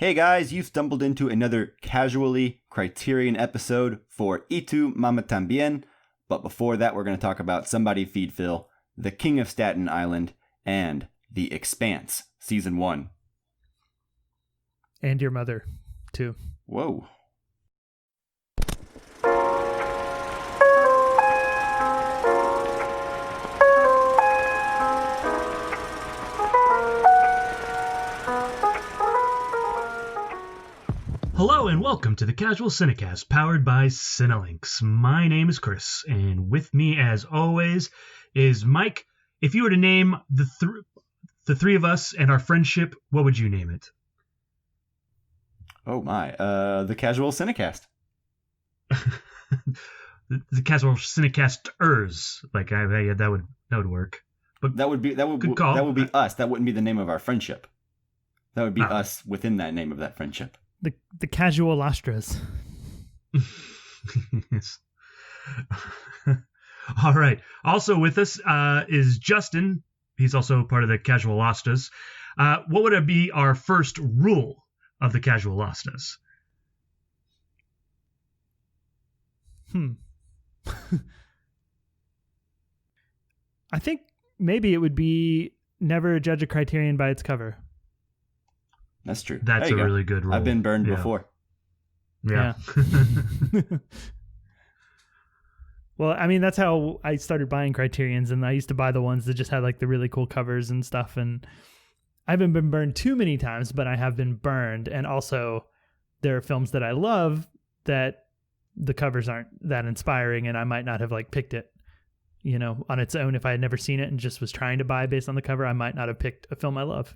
Hey guys, you stumbled into another Casually Criterion episode for Tu Mama Tambien, but before that we're going to talk about Somebody Feed Phil, The King of Staten Island, and The Expanse, Season 1. And your mother, too. Whoa. Hello and welcome to the Casual Cinecast, powered by Cinelinx. My name is Chris, and with me, as always, is Mike. If you were to name the three of us and our friendship, what would you name it? Oh my, the Casual Cinecast. the Casual Cinecasters, that would work. But that would be us. That wouldn't be the name of our friendship. That would be us within that name of that friendship. The Casual Astras. Yes. All right. Also with us is Justin. He's also part of the Casual Astras. What would be our first rule of the Casual Astras? I think maybe it would be never judge a Criterion by its cover. That's true. That's a really good rule. I've been burned before. Yeah. Well, I mean, that's how I started buying Criterions, and I used to buy the ones that just had like the really cool covers and stuff. And I haven't been burned too many times, but I have been burned. And also, there are films that I love that the covers aren't that inspiring, and I might not have like picked it, on its own. If I had never seen it and just was trying to buy based on the cover, I might not have picked a film I love.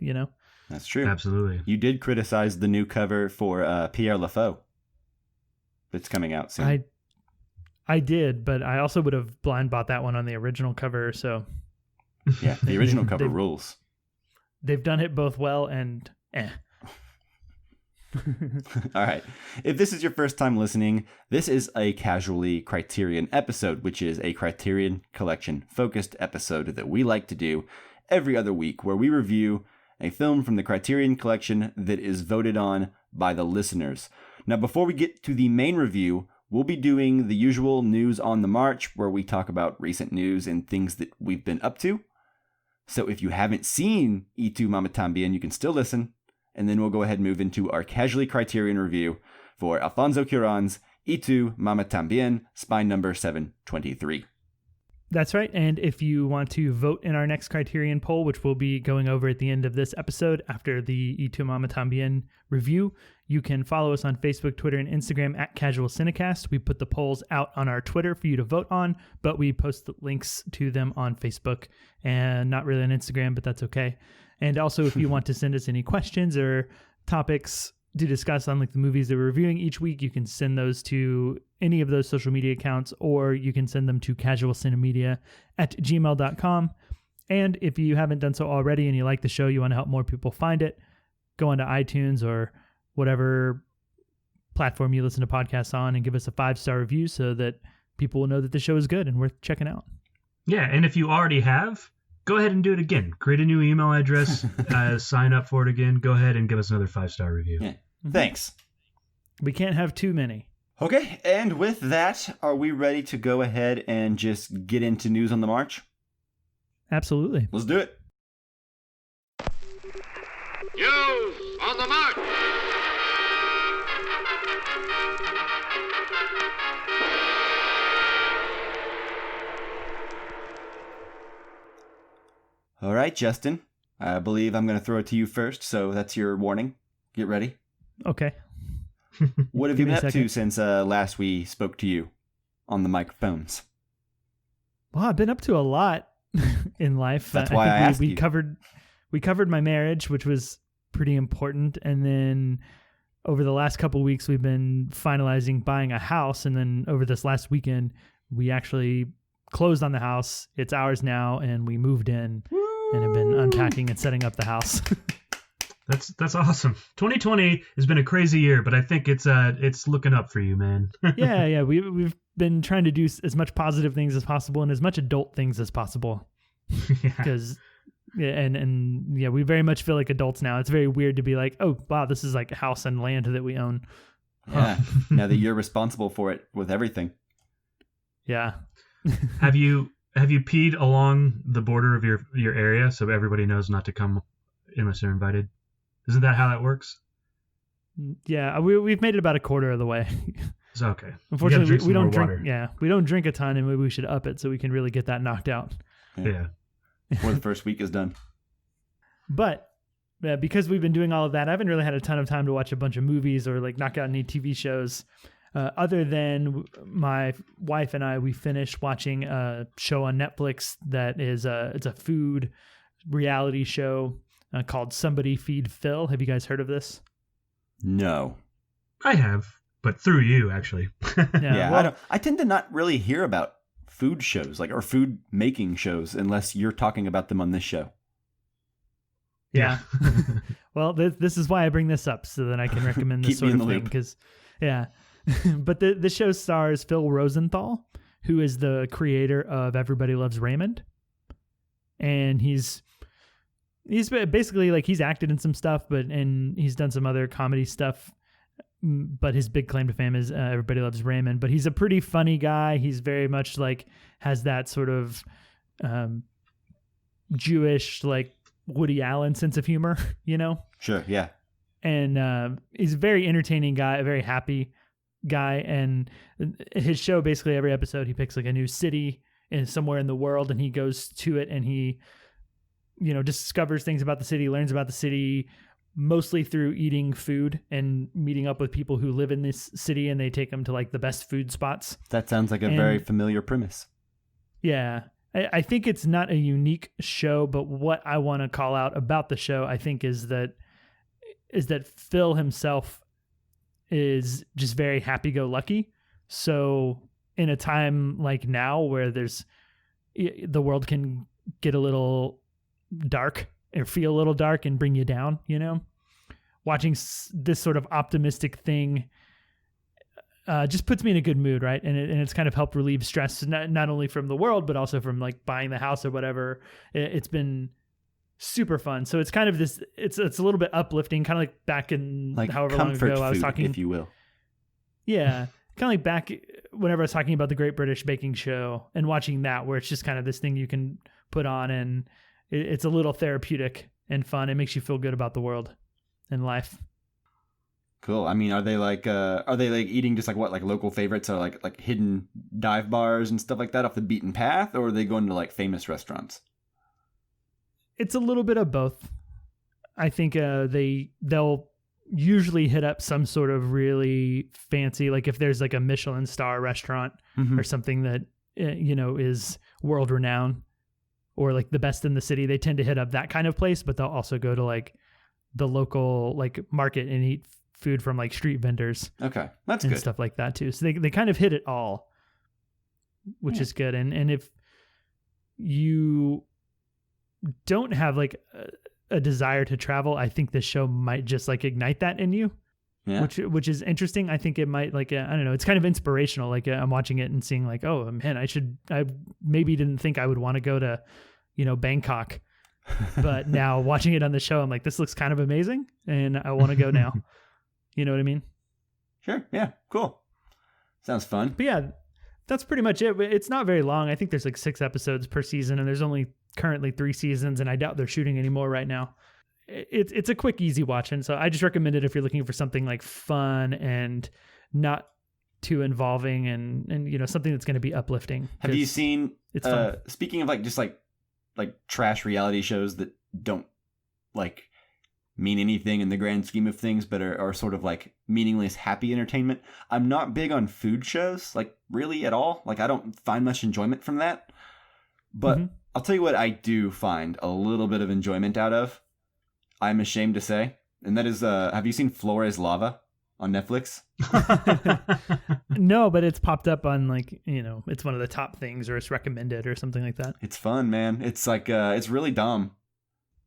That's true. Absolutely. You did criticize the new cover for Pierre Lafaux. It's coming out soon. I did, but I also would have blind bought that one on the original cover. So yeah, the original cover rules. They've done it both well and All right. If this is your first time listening, this is a Casually Criterion episode, which is a Criterion Collection focused episode that we like to do every other week, where we review a film from the Criterion Collection that is voted on by the listeners. Now, before we get to the main review, we'll be doing the usual news on the march, where we talk about recent news and things that we've been up to. So if you haven't seen Tu Mama Tambien, you can still listen, and then we'll go ahead and move into our Casually Criterion review for Alfonso Cuarón's Tu Mama Tambien, spine number 723. That's right. And if you want to vote in our next Criterion poll, which we'll be going over at the end of this episode after the Tu Mama Tambien review, you can follow us on Facebook, Twitter, and Instagram at Casual Cinecast. We put the polls out on our Twitter for you to vote on, but we post the links to them on Facebook and not really on Instagram, but that's okay. And also, if you want to send us any questions or topics to discuss on like the movies that we're reviewing each week, you can send those to any of those social media accounts, or you can send them to casualcinemedia@gmail.com. And if you haven't done so already and you like the show, you want to help more people find it, go onto iTunes or whatever platform you listen to podcasts on and give us a 5-star review so that people will know that the show is good and worth checking out. Yeah, and if you already have, go ahead and do it again. Create a new email address, sign up for it again. Go ahead and give us another 5-star review. Yeah. Thanks. We can't have too many. Okay, and with that, are we ready to go ahead and just get into news on the march? Absolutely. Let's do it. News on the march! All right, Justin. I believe I'm going to throw it to you first, so that's your warning. Get ready. Okay. What have you been up to since last we spoke to you on the microphones? Well, I've been up to a lot in life. That's why I asked we you. We covered my marriage, which was pretty important, and then over the last couple of weeks, we've been finalizing buying a house, and then over this last weekend, we actually closed on the house. It's ours now, and we moved in and have been unpacking and setting up the house. That's awesome. 2020 has been a crazy year, but I think it's looking up for you, man. Yeah. We've been trying to do as much positive things as possible and as much adult things as possible. Because Yeah, and yeah, we very much feel like adults now. It's very weird to be like, oh wow, this is like a house and land that we own. Yeah. Now that you're responsible for it with everything. Yeah. Have you peed along the border of your area so everybody knows not to come unless they're invited? Isn't that how that works? Yeah, we've made it about a quarter of the way. It's okay. Unfortunately, we don't drink. Water. Yeah, we don't drink a ton, and maybe we should up it so we can really get that knocked out. Yeah. Before the first week is done. But because we've been doing all of that, I haven't really had a ton of time to watch a bunch of movies or like knock out any TV shows. Other than my wife and I, we finished watching a show on Netflix that is it's a food reality show called Somebody Feed Phil. Have you guys heard of this? No. I have, but through you, actually. Yeah, well, I tend to not really hear about food shows, like, or food making shows, unless you're talking about them on this show. Yeah. Well, this is why I bring this up, so that I can recommend this sort of thing. Because, yeah. But the show stars Phil Rosenthal, who is the creator of Everybody Loves Raymond. And he's basically like, he's acted in some stuff, and he's done some other comedy stuff. But his big claim to fame is Everybody Loves Raymond. But he's a pretty funny guy. He's very much like, has that sort of Jewish, like Woody Allen sense of humor, you know? Sure, yeah. And he's a very entertaining guy, a very happy guy. And his show, basically every episode, he picks like a new city somewhere in the world, and he goes to it, and he, you know, discovers things about the city, learns about the city, mostly through eating food and meeting up with people who live in this city, and they take them to like the best food spots. That sounds like a very familiar premise. Yeah. I think it's not a unique show, but what I want to call out about the show, I think, is that Phil himself is just very happy-go-lucky. So in a time like now where the world can get a little dark or feel a little dark and bring you down, you know, watching this sort of optimistic thing just puts me in a good mood, right? And it's kind of helped relieve stress, not only from the world, but also from like buying the house or whatever. It's been super fun. So it's kind of this, it's a little bit uplifting, kind of like back in like however long ago I was talking, if you will. Yeah. Kind of like back whenever I was talking about the Great British Baking Show and watching that, where it's just kind of this thing you can put on, and it's a little therapeutic and fun. It makes you feel good about the world and life. Cool. I mean, are they like eating just like what, like local favorites, or like hidden dive bars and stuff like that off the beaten path, or are they going to like famous restaurants? It's a little bit of both. I think they'll usually hit up some sort of really fancy, like if there's like a Michelin star restaurant or something that you know is world renowned, or like the best in the city, they tend to hit up that kind of place. But they'll also go to like the local like market and eat food from like street vendors. Okay, that's and good. Stuff like that too. So they kind of hit it all, which is good. And if you don't have like a desire to travel, I think this show might just like ignite that in you. Yeah. Which is interesting. I think it might like, I don't know, it's kind of inspirational. Like I'm watching it and seeing like, oh man, I maybe didn't think I would want to go to, you know, Bangkok, but now watching it on the show, I'm like, this looks kind of amazing and I want to go now. You know what I mean? Sure. Yeah. Cool. Sounds fun. But yeah, that's pretty much it. It's not very long. I think there's like 6 episodes per season, and there's only currently 3 seasons, and I doubt they're shooting anymore right now. It's a quick, easy watch, and so I just recommend it if you're looking for something like fun and not too involving, and you know, something that's going to be uplifting. Have you seen? It's fun. Speaking of like just like trash reality shows that don't like mean anything in the grand scheme of things, but are sort of like meaningless, happy entertainment. I'm not big on food shows, like really at all. Like I don't find much enjoyment from that. But I'll tell you what I do find a little bit of enjoyment out of. I'm ashamed to say, and that is, have you seen Floor is Lava on Netflix? No, but it's popped up on like, you know, it's one of the top things, or it's recommended or something like that. It's fun, man. It's like, it's really dumb.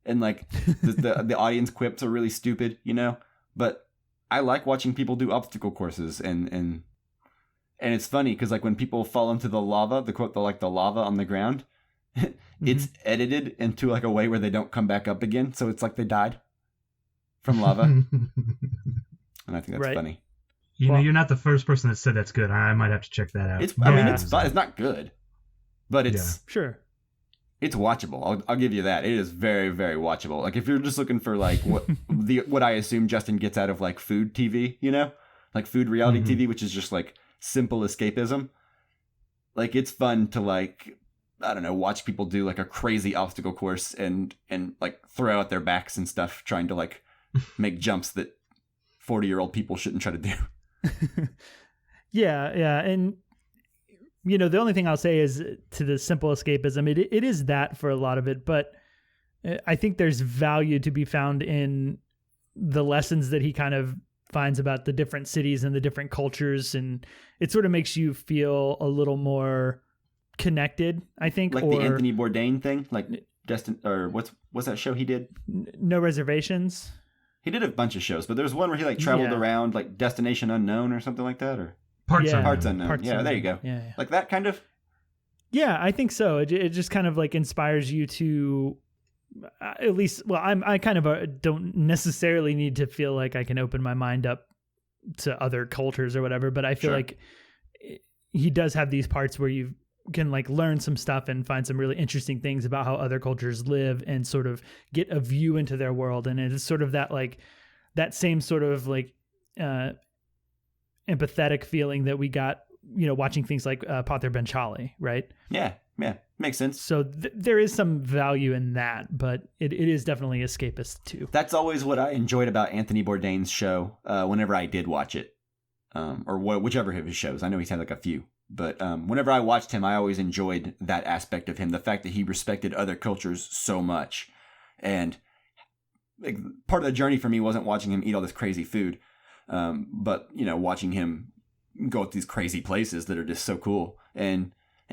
And like the audience quips are really stupid, you know, but I like watching people do obstacle courses, and it's funny because like when people fall into the lava, the lava on the ground, it's edited into like a way where they don't come back up again. So it's like they died from lava. And I think that's funny. You know, you're not the first person that said that's good. I might have to check that out. I mean, it's fun. It's not good, but it's sure. It's watchable. I'll give you that. It is very, very watchable. Like if you're just looking for like what I assume Justin gets out of like food TV, you know, like food reality TV, which is just like simple escapism. Like it's fun to like, I don't know, watch people do like a crazy obstacle course and like throw out their backs and stuff, trying to like make jumps that 40-year-old people shouldn't try to do. Yeah. And, you know, the only thing I'll say is to the simple escapism, it is that for a lot of it, but I think there's value to be found in the lessons that he kind of finds about the different cities and the different cultures. And it sort of makes you feel a little more connected, I think. Like the Anthony Bourdain thing, like what's that show he did? No Reservations. He did a bunch of shows, but there's one where he like traveled around, like Destination Unknown or something like that, or Parts Unknown. There you go. Yeah. Like that kind of. Yeah, I think so. It just kind of like inspires you to, at least. Well, I kind of don't necessarily need to feel like I can open my mind up to other cultures or whatever, but I feel like he does have these parts where you can like learn some stuff and find some really interesting things about how other cultures live and sort of get a view into their world. And it's sort of that like that same sort of like empathetic feeling that we got, you know, watching things like Pather Benchali, right? Yeah, makes sense. So there is some value in that, but it is definitely escapist too. That's always what I enjoyed about Anthony Bourdain's show whenever I did watch it, or whichever of his shows. I know he's had like a few. But whenever I watched him, I always enjoyed that aspect of him, the fact that he respected other cultures so much. And like, part of the journey for me wasn't watching him eat all this crazy food, but, you know, watching him go to these crazy places that are just so cool and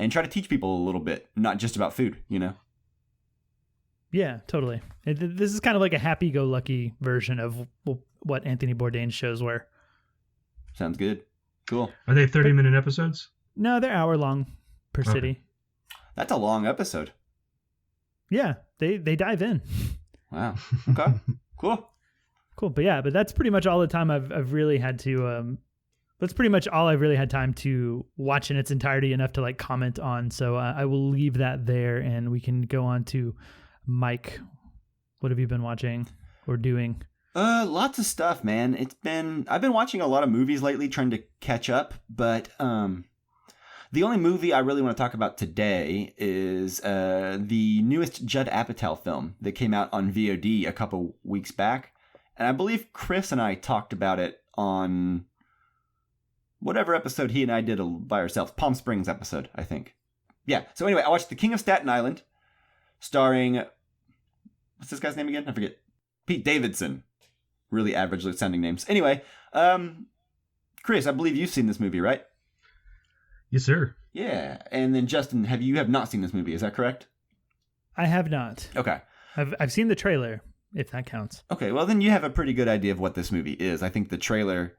try to teach people a little bit, not just about food, you know? Yeah, totally. This is kind of like a happy-go-lucky version of what Anthony Bourdain's shows were. Sounds good. Cool. Are they 30-minute episodes? No, they're hour-long per city. That's a long episode. Yeah, they dive in. Wow. Okay. Cool. But that's pretty much all the time I've really had to. That's pretty much all I've really had time to watch in its entirety, enough to like comment on. So I will leave that there, and we can go on to Mike. What have you been watching or doing? Lots of stuff, man. I've been watching a lot of movies lately, trying to catch up, but the only movie I really want to talk about today is the newest Judd Apatow film that came out on VOD a couple weeks back. And I believe Chris and I talked about it on whatever episode he and I did by ourselves. Palm Springs episode, I think. Yeah. So anyway, I watched The King of Staten Island, starring, what's this guy's name again? I forget. Pete Davidson. Really average sounding names. Anyway, Chris, I believe you've seen this movie, right? Yes, sir. Yeah. And then Justin, you have not seen this movie, is that correct? I have not. Okay. I've seen the trailer, if that counts. Okay, well then you have a pretty good idea of what this movie is. I think the trailer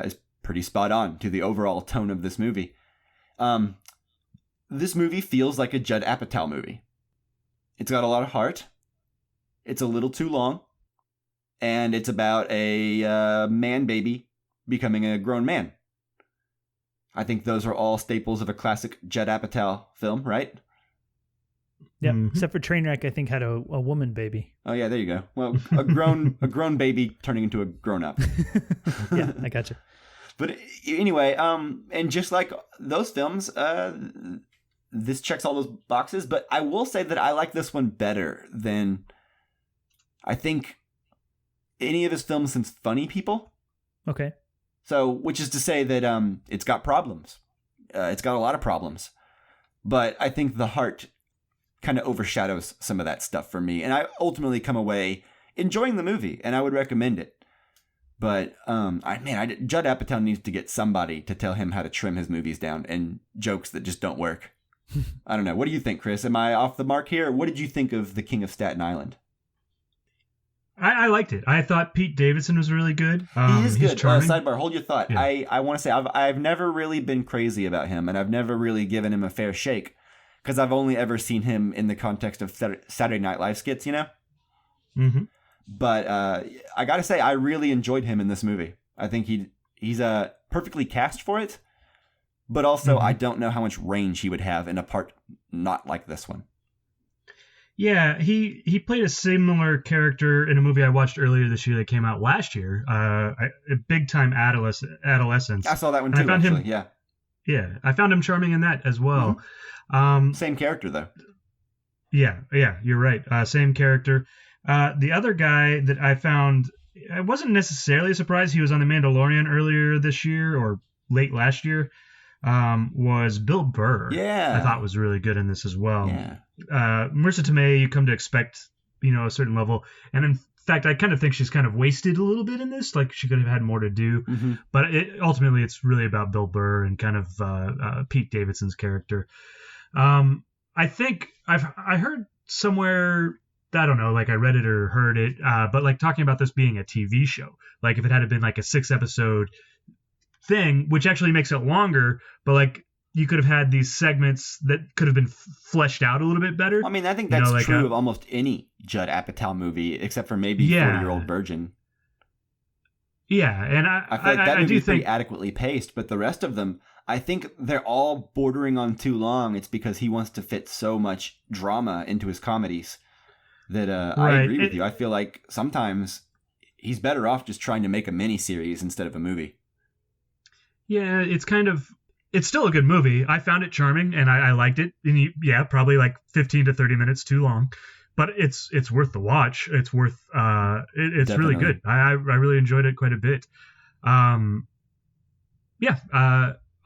is pretty spot on to the overall tone of this movie. This movie feels like a Judd Apatow movie. It's got a lot of heart. It's a little too long. And it's about a man baby becoming a grown man. I think those are all staples of a classic Judd Apatow film, right? Yeah, except for Trainwreck, I think had a woman baby. Oh yeah, there you go. Well, a grown baby turning into a grown up. Yeah, I gotcha. But anyway, and just like those films, this checks all those boxes. But I will say that I like this one better than I think any of his films since Funny People. Okay. So, which is to say that it's got problems. It's got a lot of problems. But I think the heart kind of overshadows some of that stuff for me. And I ultimately come away enjoying the movie, and I would recommend it. But, Judd Apatow needs to get somebody to tell him how to trim his movies down and jokes that just don't work. I don't know. What do you think, Chris? Am I off the mark here? What did you think of The King of Staten Island? I liked it. I thought Pete Davidson was really good. He is good. Charming. Sidebar, hold your thought. Yeah. I want to say I've never really been crazy about him, and I've never really given him a fair shake. because I've only ever seen him in the context of Saturday Night Live skits, you know? Mm-hmm. But I gotta say, I really enjoyed him in this movie. I think he's perfectly cast for it, but also I don't know how much range he would have in a part not like this one. Yeah, he played a similar character in a movie I watched earlier this year that came out last year, Big Time Adolescence. I saw that one And too, actually, yeah. Yeah, I found him charming in that as well. Same character, though. Yeah, you're right. Same character. The other guy that I found, I wasn't necessarily surprised he was on The Mandalorian earlier this year or late last year, was Bill Burr. Yeah. I thought was really good in this as well. Yeah. Marissa Tomei, you come to expect, a certain level. And in fact, I kind of think she's kind of wasted a little bit in this. Like, she could have had more to do. Mm-hmm. But ultimately, it's really about Bill Burr and kind of Pete Davidson's character. I think I heard somewhere, I don't know, like I read it or heard it, but like talking about this being a TV show. Like if it had been like a 6-episode thing, which actually makes it longer, but like you could have had these segments that could have been fleshed out a little bit better. I mean, I think that's true of almost any Judd Apatow movie, except for maybe 40-Year-Old Virgin. Yeah, and I feel like that movie is pretty adequately paced, but the rest of them, I think they're all bordering on too long. It's because he wants to fit so much drama into his comedies that I agree with you. I feel like sometimes he's better off just trying to make a mini-series instead of a movie. Yeah, it's still a good movie. I found it charming, and I liked it. And probably like 15 to 30 minutes too long. But it's worth the watch. It's worth it's Definitely. Really good. I really enjoyed it quite a bit.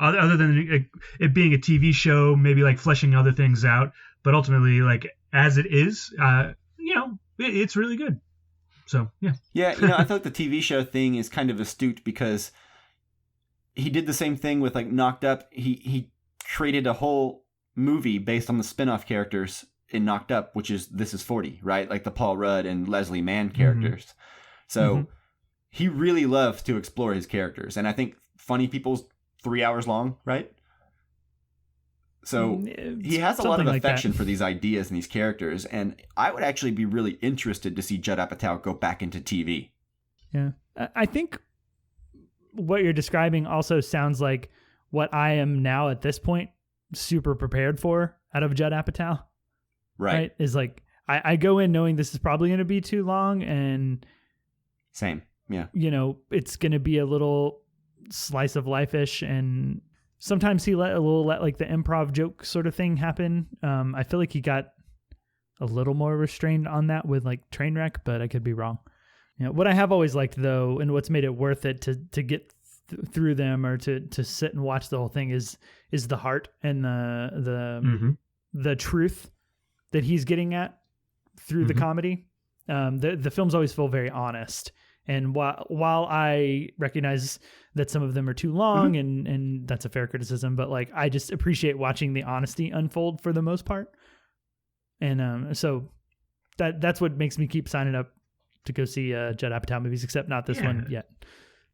Other than it being a TV show, maybe like fleshing other things out, but ultimately, like as it is, it's really good. So yeah. Yeah, I thought the TV show thing is kind of astute because he did the same thing with like Knocked Up. He created a whole movie based on the spin-off characters in Knocked Up, which is This Is 40, right? Like the Paul Rudd and Leslie Mann characters. Mm-hmm. So he really loves to explore his characters. And I think Funny People's 3 hours long, right? So he has a lot of affection for these ideas and these characters. And I would actually be really interested to see Judd Apatow go back into TV. Yeah. I think what you're describing also sounds like what I am now at this point super prepared for out of Judd Apatow. Right. Is like, I go in knowing this is probably going to be too long and same. Yeah. It's going to be a little slice of life-ish, and sometimes he let like the improv joke sort of thing happen. I feel like he got a little more restrained on that with like Trainwreck, but I could be wrong. What I have always liked though, and what's made it worth it to get through them or to sit and watch the whole thing is the heart and the truth that he's getting at through the comedy. The films always feel very honest. And while I recognize that some of them are too long and that's a fair criticism, but like, I just appreciate watching the honesty unfold for the most part. And so that's what makes me keep signing up to go see Judd Apatow movies, except not this one yet.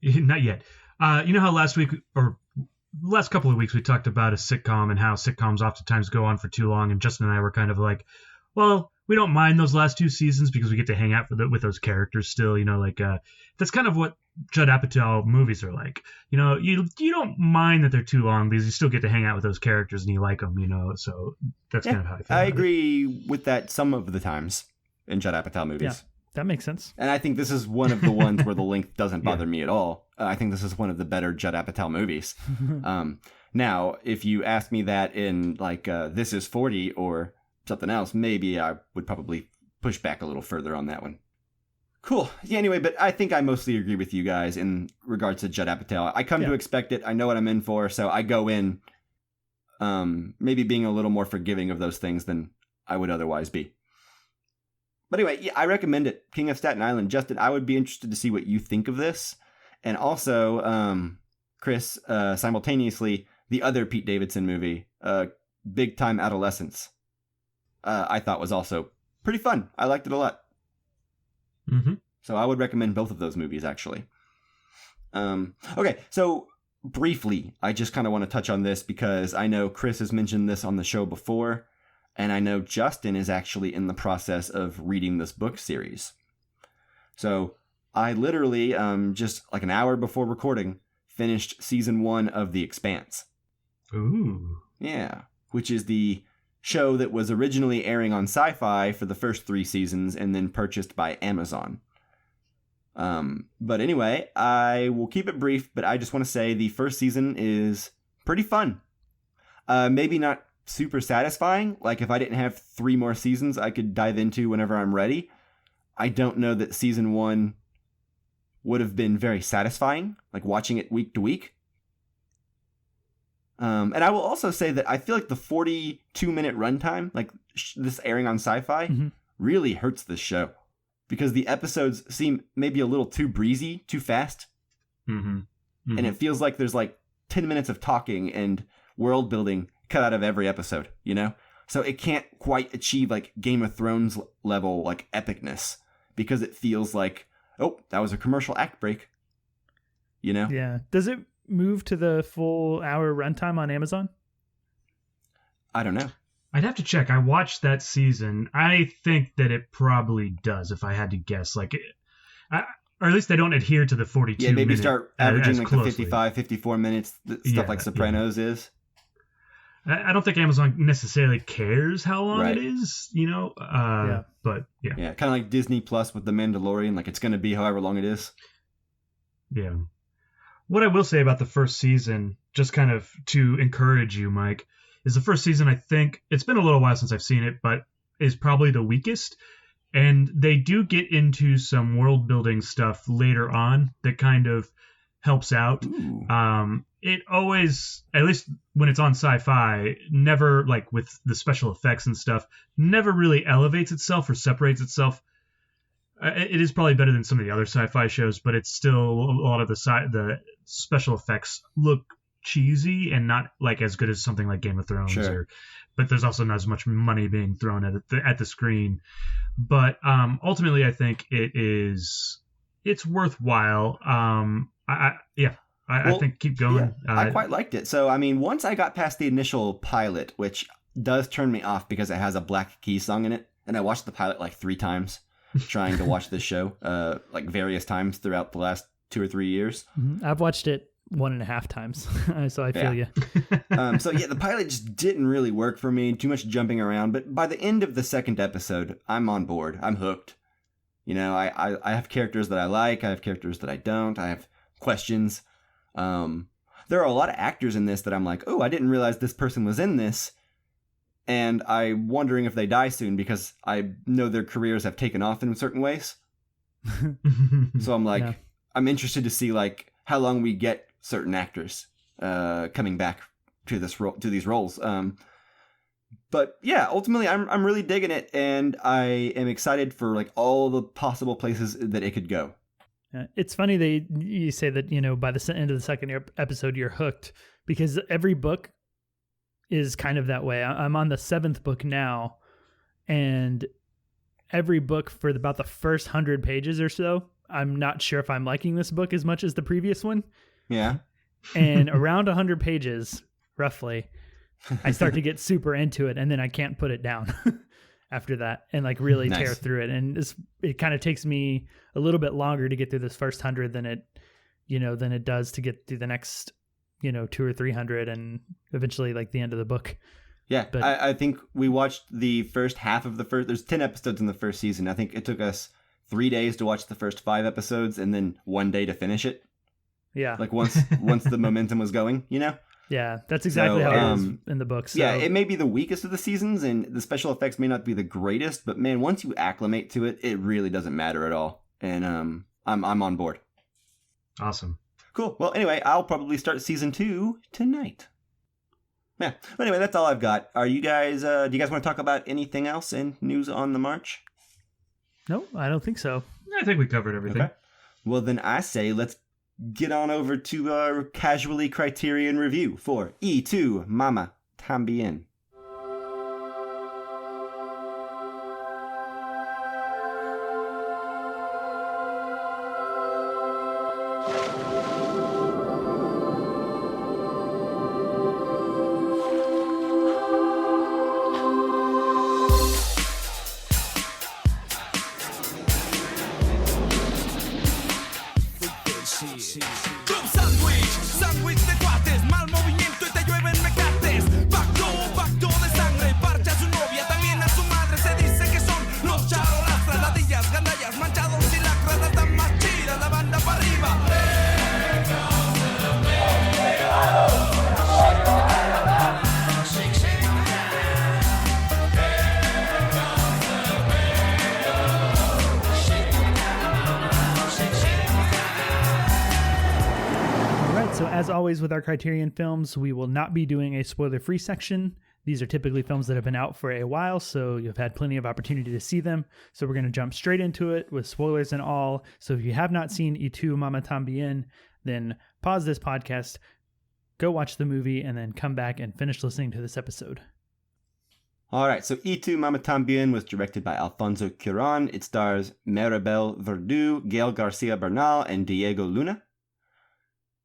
Not yet. You know how last couple of weeks we talked about a sitcom and how sitcoms oftentimes go on for too long, and Justin and I were kind of like, well, we don't mind those last 2 seasons because we get to hang out with those characters still, that's kind of what Judd Apatow movies are like. You don't mind that they're too long because you still get to hang out with those characters and you like them, so that's kind of how I feel. I agree with that some of the times in Judd Apatow movies. Yeah, that makes sense. And I think this is one of the ones where the length doesn't bother me at all. I think this is one of the better Judd Apatow movies. Now, if you ask me that in like This Is 40 or something else, maybe I would probably push back a little further on that one. Cool. Yeah, anyway, but I think I mostly agree with you guys in regards to Judd Apatow. I come to expect it. I know what I'm in for, so I go in maybe being a little more forgiving of those things than I would otherwise be. But anyway, yeah, I recommend it. King of Staten Island. Justin, I would be interested to see what you think of this. And also, Chris, simultaneously, the other Pete Davidson movie, Big Time Adolescence, I thought was also pretty fun. I liked it a lot. Mm-hmm. So I would recommend both of those movies, actually. Okay, so briefly, I just kind of want to touch on this because I know Chris has mentioned this on the show before. And I know Justin is actually in the process of reading this book series. So I literally, just like an hour before recording, finished season 1 of The Expanse. Ooh. Yeah, which is the show that was originally airing on Sci-Fi for the first 3 seasons and then purchased by Amazon. But anyway, I will keep it brief, but I just want to say the first season is pretty fun. Maybe not super satisfying. Like if I didn't have 3 more seasons I could dive into whenever I'm ready. I don't know that season 1 would have been very satisfying, like watching it week to week. And I will also say that I feel like the 42-minute runtime, like this airing on Sci-Fi, really hurts this show. Because the episodes seem maybe a little too breezy, too fast. And it feels like there's like 10 minutes of talking and world building cut out of every episode, you know? So it can't quite achieve like Game of Thrones level like epicness because it feels like, oh, that was a commercial act break, you know? Yeah. Does it move to the full hour runtime on Amazon? I don't know. I'd have to check. I watched that season. I think that it probably does, if I had to guess. Like, or at least they don't adhere to the 42 Yeah, maybe minute start averaging like closely. the 55, 54 minutes, stuff like Sopranos is. I don't think Amazon necessarily cares how long it is, you know? But yeah. Yeah, kind of like Disney Plus with The Mandalorian. Like, it's going to be however long it is. Yeah. What I will say about the first season, just kind of to encourage you, Mike, is the first season, I think, it's been a little while since I've seen it, but is probably the weakest. And they do get into some world building stuff later on that kind of helps out. It always, at least when it's on Sci-Fi, never, like with the special effects and stuff, never really elevates itself or separates itself. It is probably better than some of the other Sci-Fi shows, but it's still a lot of the special effects look cheesy and not like as good as something like Game of Thrones. But there's also not as much money being thrown at the screen. But ultimately, I think it's worthwhile. I think keep going. Yeah, I quite liked it. So, I mean, once I got past the initial pilot, which does turn me off because it has a Black Keys song in it, and I watched the pilot like 3 times trying to watch this show, like various times throughout the last 2 or 3 years. I've watched it 1.5 times, so I feel you. So yeah, the pilot just didn't really work for me. Too much jumping around. But by the end of the second episode, I'm on board. I'm hooked. You know, I have characters that I like. I have characters that I don't. I have questions. There are a lot of actors in this that I'm like, oh, I didn't realize this person was in this. And I'm wondering if they die soon because I know their careers have taken off in certain ways. So I'm like, I'm interested to see like how long we get certain actors coming back to these roles. But yeah, ultimately I'm really digging it, and I am excited for like all the possible places that it could go. It's funny you say that, you know, by the end of the second episode you're hooked, because every book is kind of that way. I'm on the 7th book now, and every book for about the first 100 pages or so, I'm not sure if I'm liking this book as much as the previous one. Yeah. And around 100 pages, roughly, I start to get super into it, and then I can't put it down after that and like really tear through it. And it kind of takes me a little bit longer to get through this first 100 than it does to get through the next, 200 or 300 and eventually like the end of the book. Yeah, but I think we watched the first half of there's 10 episodes in the first season. I think it took us 3 days to watch the first 5 episodes and then 1 day to finish it. Yeah. Like once the momentum was going, you know? Yeah, that's exactly how it is in the book. So. Yeah, it may be the weakest of the seasons and the special effects may not be the greatest, but man, once you acclimate to it, it really doesn't matter at all. And I'm on board. Awesome. Cool. Well, anyway, I'll probably start season 2 tonight. Yeah. But anyway, that's all I've got. Are you guys, do you guys want to talk about anything else in news on the march? No, I don't think so. I think we covered everything. Okay. Well, then I say let's get on over to our Casually Criterion review for Tu Mama Tambien. Club sándwich de cuates, mal movimiento y te llueven mecates. Pacto de sangre, parcha a su novia, también a su madre. Se dice que son los charolastras, ladillas, gandallas, manchados y lacras. La tan más chida, la banda para arriba. So as always with our Criterion films, we will not be doing a spoiler-free section. These are typically films that have been out for a while, so you've had plenty of opportunity to see them. So we're going to jump straight into it with spoilers and all. So if you have not seen Tu Mama Tambien, then pause this podcast, go watch the movie, and then come back and finish listening to this episode. All right, so Tu Mama Tambien was directed by Alfonso Cuarón. It stars Maribel Verdú, Gael Garcia Bernal, and Diego Luna.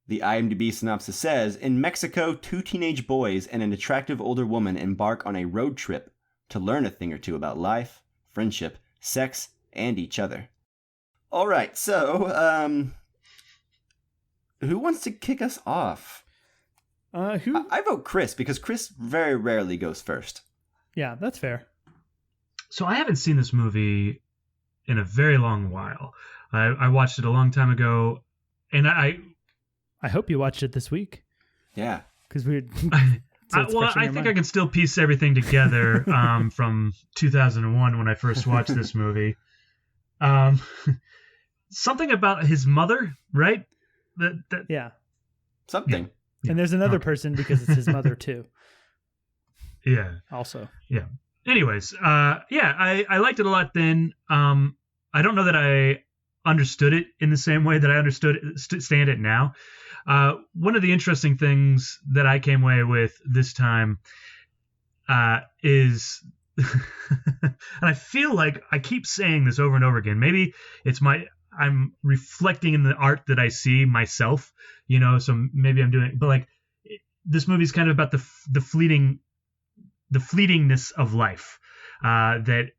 The IMDb synopsis says, in Mexico, two teenage boys and an attractive older woman embark on a road trip to learn a thing or two about life, friendship, sex, and each other. All right, so, who wants to kick us off? I vote Chris, because Chris very rarely goes first. Yeah, that's fair. So I haven't seen this movie in a very long while. I watched it a long time ago, and I hope you watched it this week. Yeah. Because we're... I think I can still piece everything together from 2001 when I first watched this movie. Something about his mother, right? Yeah. Something. Yeah. And there's another person because it's his mother too. Yeah. Also. Yeah. Anyways, I liked it a lot then. I don't know that I understood it in the same way that I understand it now. One of the interesting things that I came away with this time is, and I feel like I keep saying this over and over again. Maybe it's I'm reflecting in the art that I see myself, so maybe I'm doing, but like this movie's kind of about the fleetingness of life, that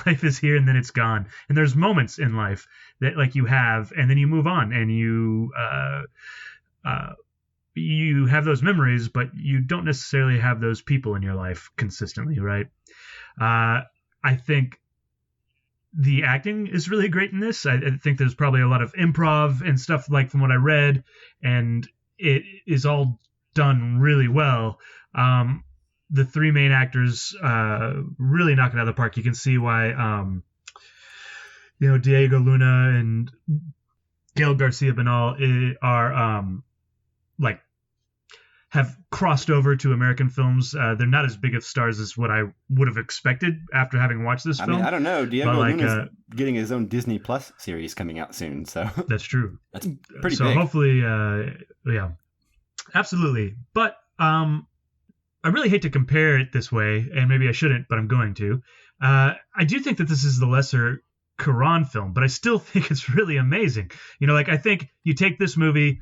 life is here and then it's gone. And there's moments in life that like you have, and then you move on and you have those memories, but you don't necessarily have those people in your life consistently, right? I think the acting is really great in this. I think there's probably a lot of improv and stuff like from what I read, and it is all done really well. The three main actors really knock it out of the park. You can see why Diego Luna and Gael Garcia Bernal are have crossed over to American films. They're not as big of stars as what I would have expected after having watched this film. I mean, I don't know. Diego Luna's getting his own Disney Plus series coming out soon, so that's true. That's pretty so big. So hopefully, yeah, absolutely. But I really hate to compare it this way, and maybe I shouldn't, but I'm going to. I do think that this is the lesser Cuarón film, but I still think it's really amazing. I think you take this movie,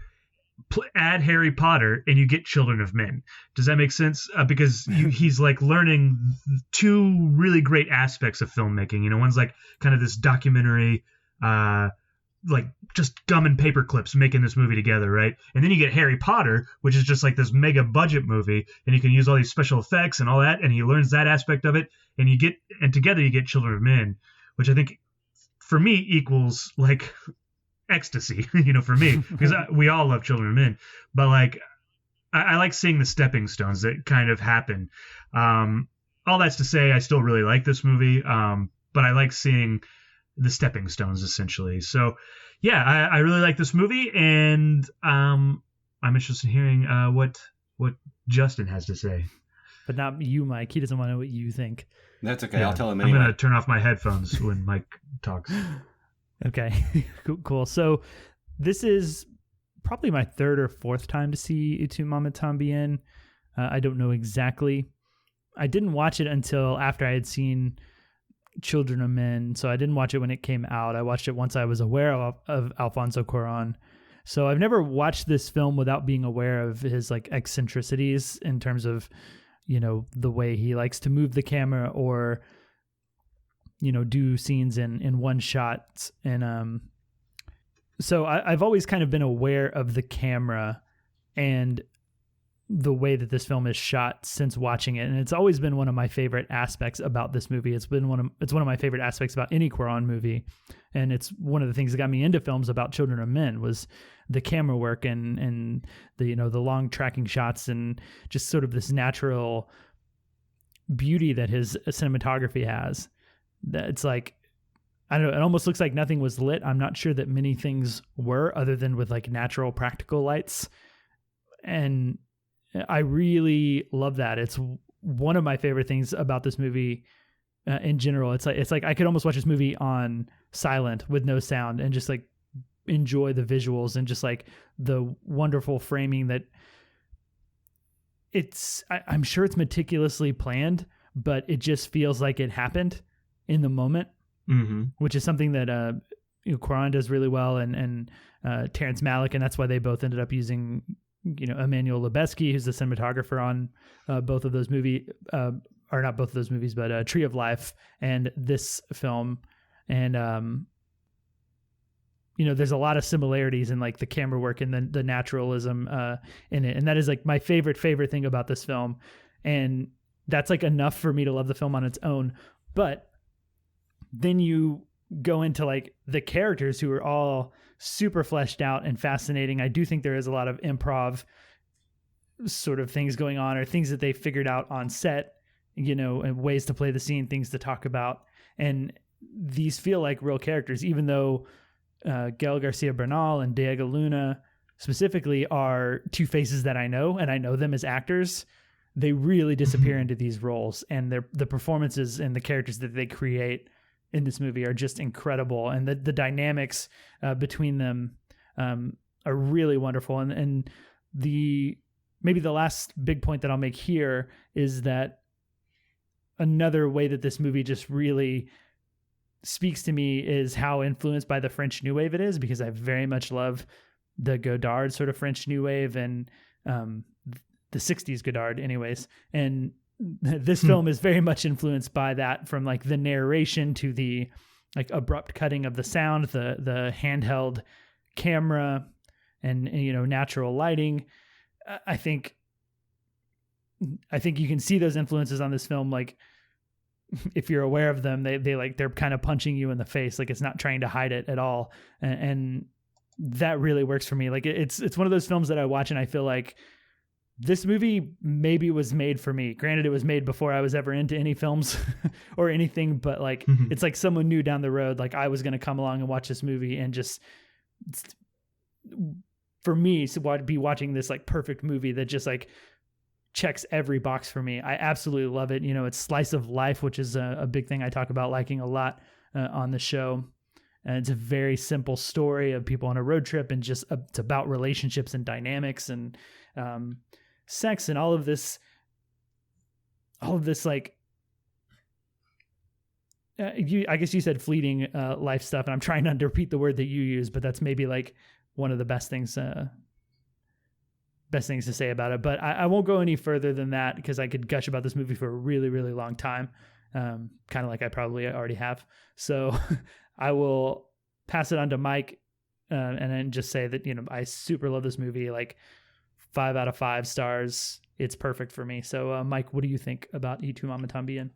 add Harry Potter, and you get Children of Men. Does that make sense? Because he's like learning two really great aspects of filmmaking. One's like kind of this documentary, like just gum and paper clips making this movie together, right? And then you get Harry Potter, which is just like this mega budget movie, and you can use all these special effects and all that, and he learns that aspect of it, and together you get Children of Men, which I think for me equals like ecstasy, for me, because we all love Children of Men, but like I like seeing the stepping stones that kind of happen. All that's to say, I still really like this movie, but I like seeing the stepping stones essentially. So yeah, I really like this movie, and I'm interested in hearing what Justin has to say. But not you, Mike. He doesn't want to know what you think. That's okay. Yeah, I'll tell him anyway. I'm gonna turn off my headphones when Mike talks. Okay, cool. So this is probably my third or fourth time to see Tu Mama Tambien. I don't know exactly. I didn't watch it until after I had seen Children of Men, so I didn't watch it when it came out. I watched it once I was aware of Alfonso Cuarón. So I've never watched this film without being aware of his like eccentricities in terms of, the way he likes to move the camera or, do scenes in one shot. And So I've always kind of been aware of the camera and the way that this film is shot since watching it, and it's always been one of my favorite aspects about this movie. It's one of my favorite aspects about any Cuarón movie, and it's one of the things that got me into films about children of men was the camera work and the the long tracking shots and just sort of this natural beauty that his cinematography has. That it's like, I don't know, it almost looks like nothing was lit. I'm not sure that many things were, other than with like natural practical lights, and I really love that. It's one of my favorite things about this movie in general. It's like I could almost watch this movie on silent with no sound and just like enjoy the visuals and just like the wonderful framing that I'm sure it's meticulously planned, but it just feels like it happened in the moment, which is something that Cuarón does really well, and Terrence Malick, and that's why they both ended up using Emmanuel Lubezki, who's the cinematographer on both of those movies, or not both of those movies, but Tree of Life and this film. And, there's a lot of similarities in like the camera work and the naturalism in it. And that is like my favorite thing about this film. And that's like enough for me to love the film on its own. But then you go into like the characters who are all super fleshed out and fascinating. I do think there is a lot of improv sort of things going on, or things that they figured out on set, and ways to play the scene, things to talk about. And these feel like real characters, even though Gael Garcia Bernal and Diego Luna specifically are two faces that I know, and I know them as actors. They really disappear into these roles, and the performances and the characters that they create in this movie are just incredible, and the dynamics between them are really wonderful. And maybe the last big point that I'll make here is that another way that this movie just really speaks to me is how influenced by the French New Wave it is, because I very much love the Godard sort of French New Wave and the 60s Godard anyways. And this film is very much influenced by that, from like the narration to the like abrupt cutting of the sound, the handheld camera and natural lighting. I think you can see those influences on this film. Like if you're aware of them, they're kind of punching you in the face. Like it's not trying to hide it at all. And that really works for me. Like it's one of those films that I watch and I feel like this movie maybe was made for me. Granted, it was made before I was ever into any films or anything, but like it's like someone knew down the road, like I was going to come along and watch this movie and just, for me, to be watching this like perfect movie that just like checks every box for me. I absolutely love it. It's slice of life, which is a big thing I talk about liking a lot on the show. And it's a very simple story of people on a road trip, and just it's about relationships and dynamics and sex and all of this like I guess you said fleeting life stuff, and I'm trying not to repeat the word that you use, but that's maybe like one of the best things to say about it. But I won't go any further than that, because I could gush about this movie for a really, really long time, kind of like I probably already have. So I will pass it on to Mike and then just say that I super love this movie. Like 5 out of 5 stars. It's perfect for me. So, Mike, what do you think about Tu Mama Tambien?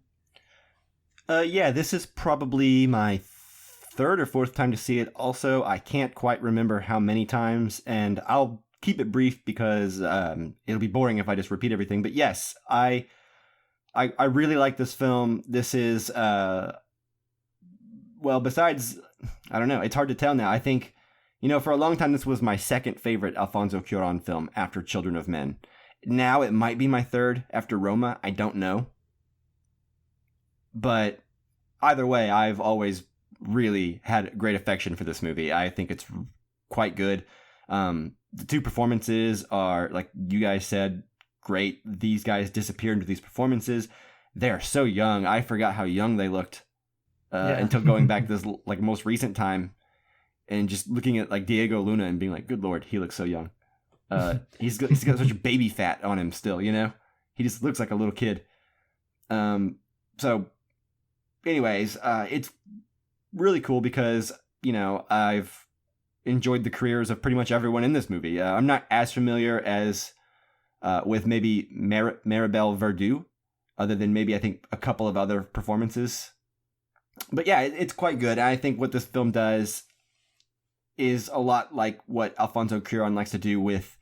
Yeah, this is probably my third or fourth time to see it. Also, I can't quite remember how many times, and I'll keep it brief because it'll be boring if I just repeat everything. But yes, I really like this film. This is, besides, I don't know, it's hard to tell now. I think, for a long time, this was my second favorite Alfonso Cuarón film after Children of Men. Now it might be my third after Roma. I don't know. But either way, I've always really had great affection for this movie. I think it's quite good. The two performances are, like you guys said, great. These guys disappear into these performances. They're so young. I forgot how young they looked until going back this like most recent time. And just looking at like Diego Luna and being like, good Lord, he looks so young. He's got such a baby fat on him still, He just looks like a little kid. So anyways, it's really cool because, I've enjoyed the careers of pretty much everyone in this movie. I'm not as familiar as with maybe Maribel Verdú, other than maybe I think a couple of other performances. But yeah, it's quite good. I think what this film does is a lot like what Alfonso Cuarón likes to do with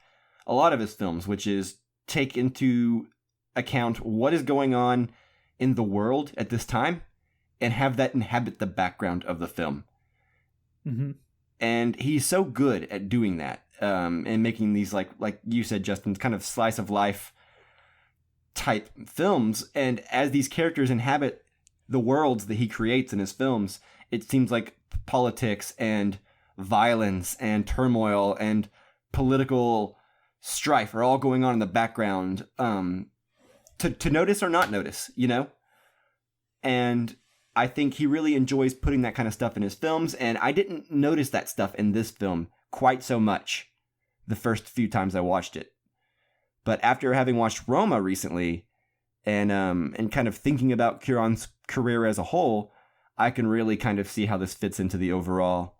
a lot of his films, which is take into account what is going on in the world at this time and have that inhabit the background of the film. Mm-hmm. And he's so good at doing that, and making these, like you said, Justin, kind of slice of life type films. And as these characters inhabit the worlds that he creates in his films, it seems like politics and violence and turmoil and political strife are all going on in the background, to notice or not notice, you know? And I think he really enjoys putting that kind of stuff in his films, and I didn't notice that stuff in this film quite so much the first few times I watched it. But after having watched Roma recently, and kind of thinking about Cuarón's career as a whole, I can really kind of see how this fits into the overall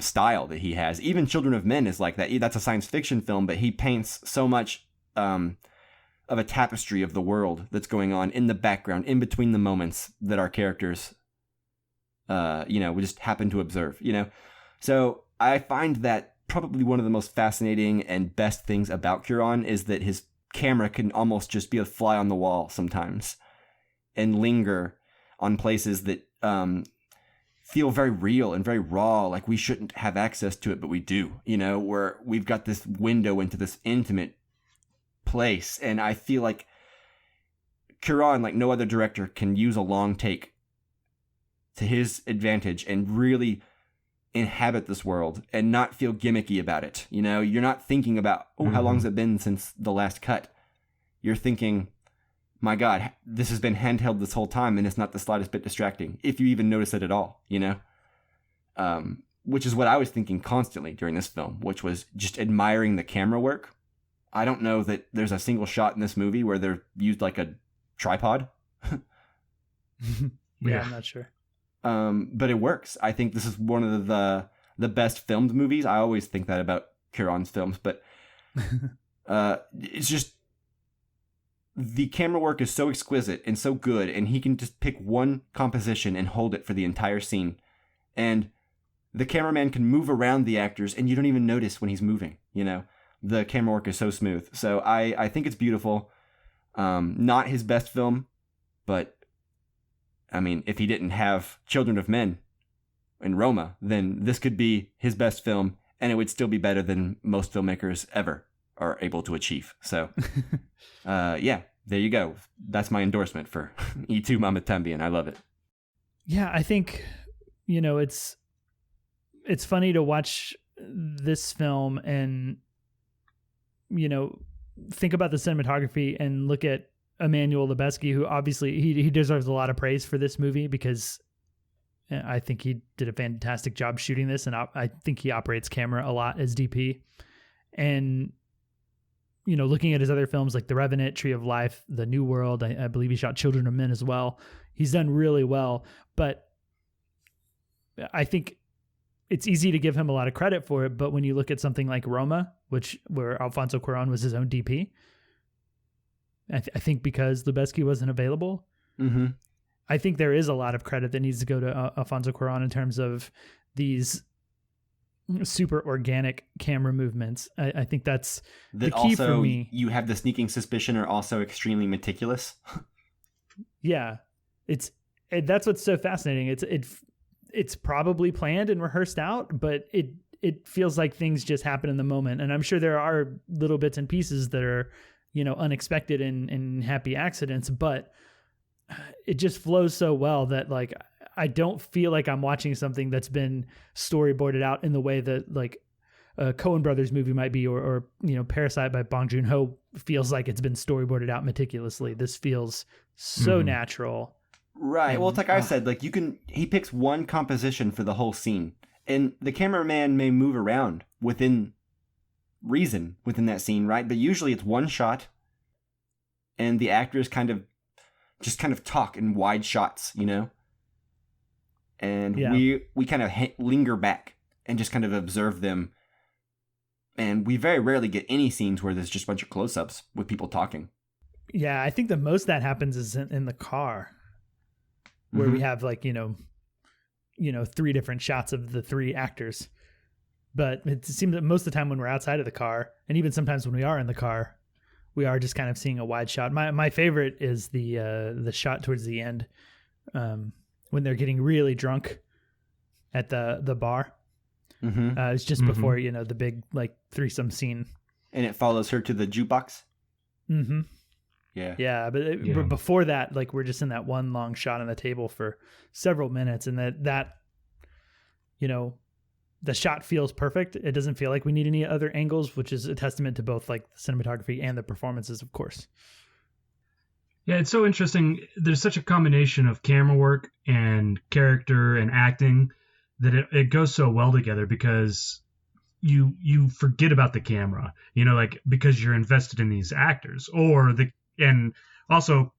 style that he has. Even Children of Men is like that. That's a science fiction film, but he paints so much of a tapestry of the world that's going on in the background, in between the moments that our characters, we just happen to observe, you know? So I find that probably one of the most fascinating and best things about Cuarón is that his camera can almost just be a fly on the wall sometimes and linger on places that feel very real and very raw, like we shouldn't have access to it, but we do, you know, where we've got this window into this intimate place. And I feel like Cuarón, like no other director, can use a long take to his advantage and really inhabit this world and not feel gimmicky about it. You know, you're not thinking about, how long's it been since the last cut? You're thinking, my God, this has been handheld this whole time and it's not the slightest bit distracting, if you even notice it at all, you know? Which is what I was thinking constantly during this film, which was just admiring the camera work. I don't know that there's a single shot in this movie where they're used like a tripod. Yeah, I'm not sure. But it works. I think this is one of the best filmed movies. I always think that about Cuarón's films, but it's just the camera work is so exquisite and so good, and he can just pick one composition and hold it for the entire scene. And the cameraman can move around the actors, and you don't even notice when he's moving, you know? The camera work is so smooth. So I think it's beautiful. Not his best film, but I mean, if he didn't have Children of Men and Roma, then this could be his best film, and it would still be better than most filmmakers ever are able to achieve. So, yeah, there you go. That's my endorsement for Tu Mama Tambien. I love it. Yeah, I think, you know, it's funny to watch this film and, you know, think about the cinematography and look at Emmanuel Lubezki, who obviously he deserves a lot of praise for this movie because I think he did a fantastic job shooting this, and I think he operates camera a lot as DP. And, you know, looking at his other films like The Revenant, Tree of Life, The New World, I believe he shot Children of Men as well. He's done really well, but I think it's easy to give him a lot of credit for it. But when you look at something like Roma, where Alfonso Cuarón was his own DP, I think because Lubezki wasn't available, I think there is a lot of credit that needs to go to Alfonso Cuarón in terms of these super organic camera movements. I think that's the key for me. You have the sneaking suspicion are also extremely meticulous. Yeah, that's what's so fascinating. It's probably planned and rehearsed out, but it feels like things just happen in the moment. And I'm sure there are little bits and pieces that are, you know, unexpected and happy accidents, but it just flows so well that, like, I don't feel like I'm watching something that's been storyboarded out in the way that, like, a Coen Brothers movie might be, or you know, Parasite by Bong Joon-ho feels like it's been storyboarded out meticulously. This feels so natural. Right. Well, it's like I said, like he picks one composition for the whole scene, and the cameraman may move around within reason within that scene, right? But usually it's one shot, and the actors kind of talk in wide shots, you know? And we kind of linger back and just kind of observe them. And we very rarely get any scenes where there's just a bunch of close-ups with people talking. Yeah, I think the most that happens is in the car, where we have like, 3 different shots of the 3 actors. But it seems that most of the time when we're outside of the car, and even sometimes when we are in the car, we are just kind of seeing a wide shot. My favorite is the shot towards the end, when they're getting really drunk at the bar. It's just before, the big like threesome scene. And it follows her to the jukebox. Mm-hmm. Yeah. But before that, like, we're just in that one long shot on the table for several minutes, and that the shot feels perfect. It doesn't feel like we need any other angles, which is a testament to both like the cinematography and the performances, of course. Yeah, it's so interesting. There's such a combination of camera work and character and acting that it goes so well together, because you forget about the camera, like, because you're invested in these actors, and also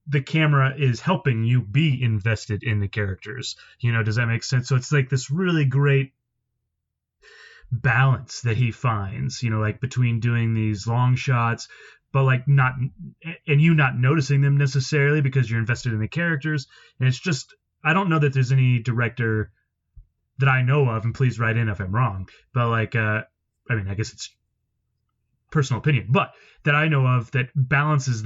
the camera is helping you be invested in the characters. Does that make sense? So it's like this really great balance that he finds, like between doing these long shots, but like not noticing them necessarily because you're invested in the characters. And it's just, I don't know that there's any director that I know of, and please write in if I'm wrong, but like, I guess it's personal opinion, but that I know of that balances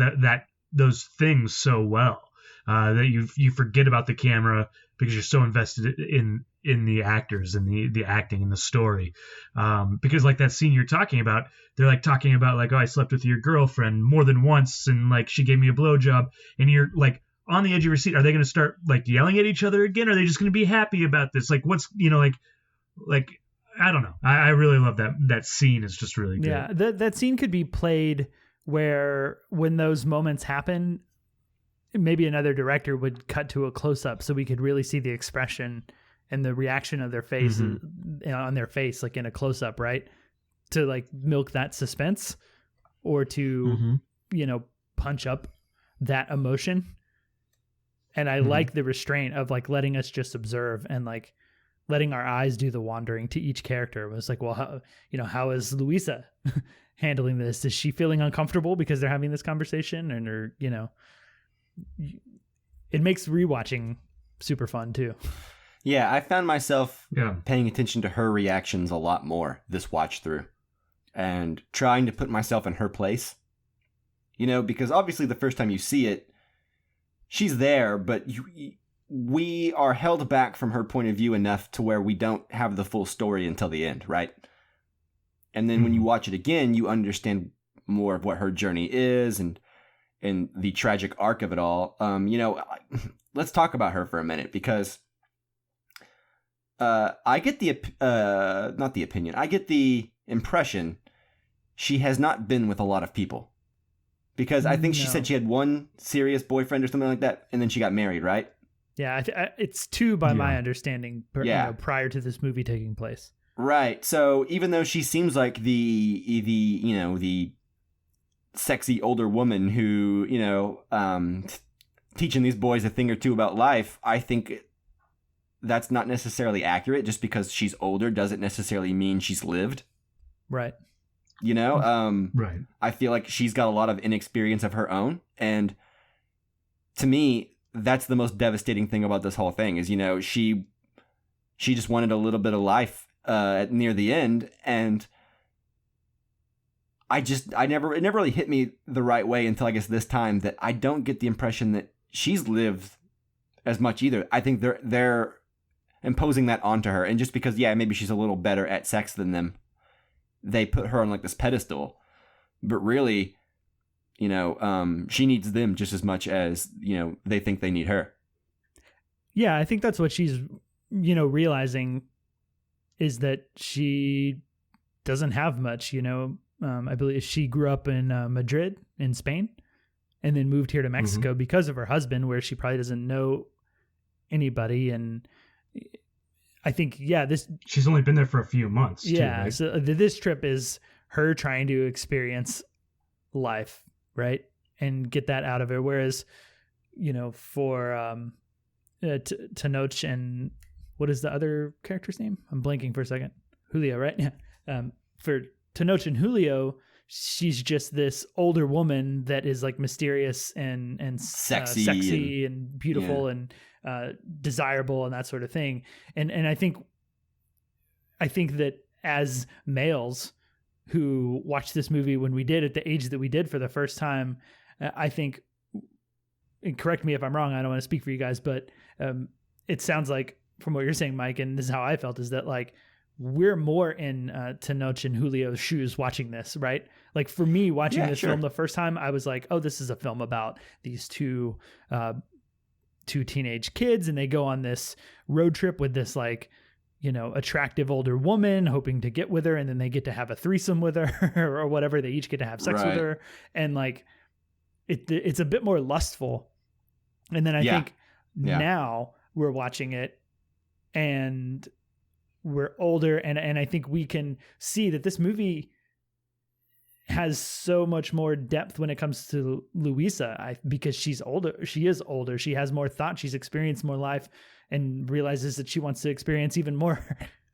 those things so well, that you forget about the camera because you're so invested in the actors and the acting and the story. Because like that scene you're talking about, they're like talking about like, oh, I slept with your girlfriend more than once, and like she gave me a blowjob, and you're like on the edge of your seat. Are they going to start like yelling at each other again? Are they just going to be happy about this? Like, what's, like, I don't know. I really love that scene. Is just really good. Yeah. That scene could be played where when those moments happen, maybe another director would cut to a close up so we could really see the expression and the reaction of their face on their face, like in a close up, right? To like milk that suspense, or to, punch up that emotion. And I like the restraint of like letting us just observe and like letting our eyes do the wandering to each character. It was like, well, how is Louisa handling this? Is she feeling uncomfortable because they're having this conversation? Or it makes rewatching super fun too. Yeah, I found myself paying attention to her reactions a lot more this watch through, and trying to put myself in her place. Because obviously the first time you see it, she's there, but we are held back from her point of view enough to where we don't have the full story until the end, right? And then when you watch it again, you understand more of what her journey is and the tragic arc of it all. Let's talk about her for a minute, because I get I get the impression she has not been with a lot of people. Because I think she said she had one serious boyfriend or something like that, and then she got married, right? Yeah, it's 2 by my understanding, prior to this movie taking place. Right. So even though she seems like the sexy older woman who, teaching these boys a thing or two about life, I think that's not necessarily accurate. Just because she's older doesn't necessarily mean she's lived. Right. Right. I feel like she's got a lot of inexperience of her own. And to me, that's the most devastating thing about this whole thing is, she just wanted a little bit of life near the end. And it never really hit me the right way until I guess this time, that I don't get the impression that she's lived as much either. I think they're imposing that onto her. And just because, maybe she's a little better at sex than them, they put her on like this pedestal, but really, she needs them just as much as, they think they need her. Yeah. I think that's what she's, realizing, is that she doesn't have much, I believe she grew up in Madrid in Spain, and then moved here to Mexico because of her husband, where she probably doesn't know anybody. And I think, she's only been there for a few months. Yeah. Too, right? So this trip is her trying to experience life, right? And get that out of her. Whereas, for Tenoch and what is the other character's name? I'm blanking for a second. Julio, right? Yeah. For Tenoch and Julio, she's just this older woman that is like mysterious and sexy and beautiful and desirable and that sort of thing. And I think that as males who watched this movie when we did at the age that we did for the first time, I think, and correct me if I'm wrong, I don't want to speak for you guys, but it sounds like from what you're saying, Mike, and this is how I felt, is that like we're more in Tenoch and Julio's shoes watching this, right? Like for me watching this film the first time, I was like, oh, this is a film about these two teenage kids, and they go on this road trip with this like, you know, attractive older woman hoping to get with her, and then they get to have a threesome with her or whatever. They each get to have sex with her, and like it's a bit more lustful. And then I think now we're watching it and we're older, and I think we can see that this movie has so much more depth when it comes to Louisa, because she's older. She is older. She has more thought. She's experienced more life and realizes that she wants to experience even more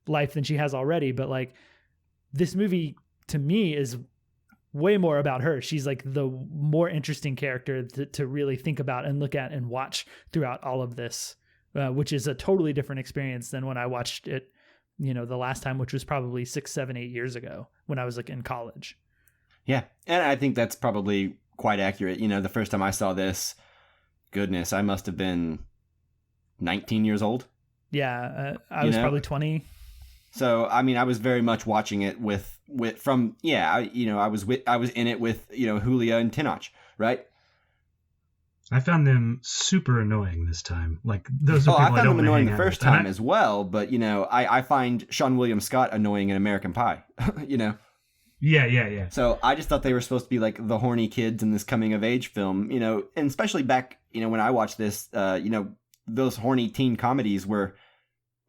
life than she has already. But like this movie to me is way more about her. She's like the more interesting character to really think about and look at and watch throughout all of this, which is a totally different experience than when I watched it, you know, the last time, which was probably 6, 7, 8 years ago when I was like in college. Yeah. And I think that's probably quite accurate. You know, the first time I saw this, goodness, I must have been 19 years old. Yeah. I was probably 20. So, I mean, I was very much watching it I was in it with, you know, Julia and Tenoch, right? I found them super annoying this time. Like those are people I found them annoying the out first with. time as well, but you know, I find Sean William Scott annoying in American Pie, you know? Yeah. So I just thought they were supposed to be like the horny kids in this coming of age film, you know, and especially back, you know, when I watched this, you know, those horny teen comedies were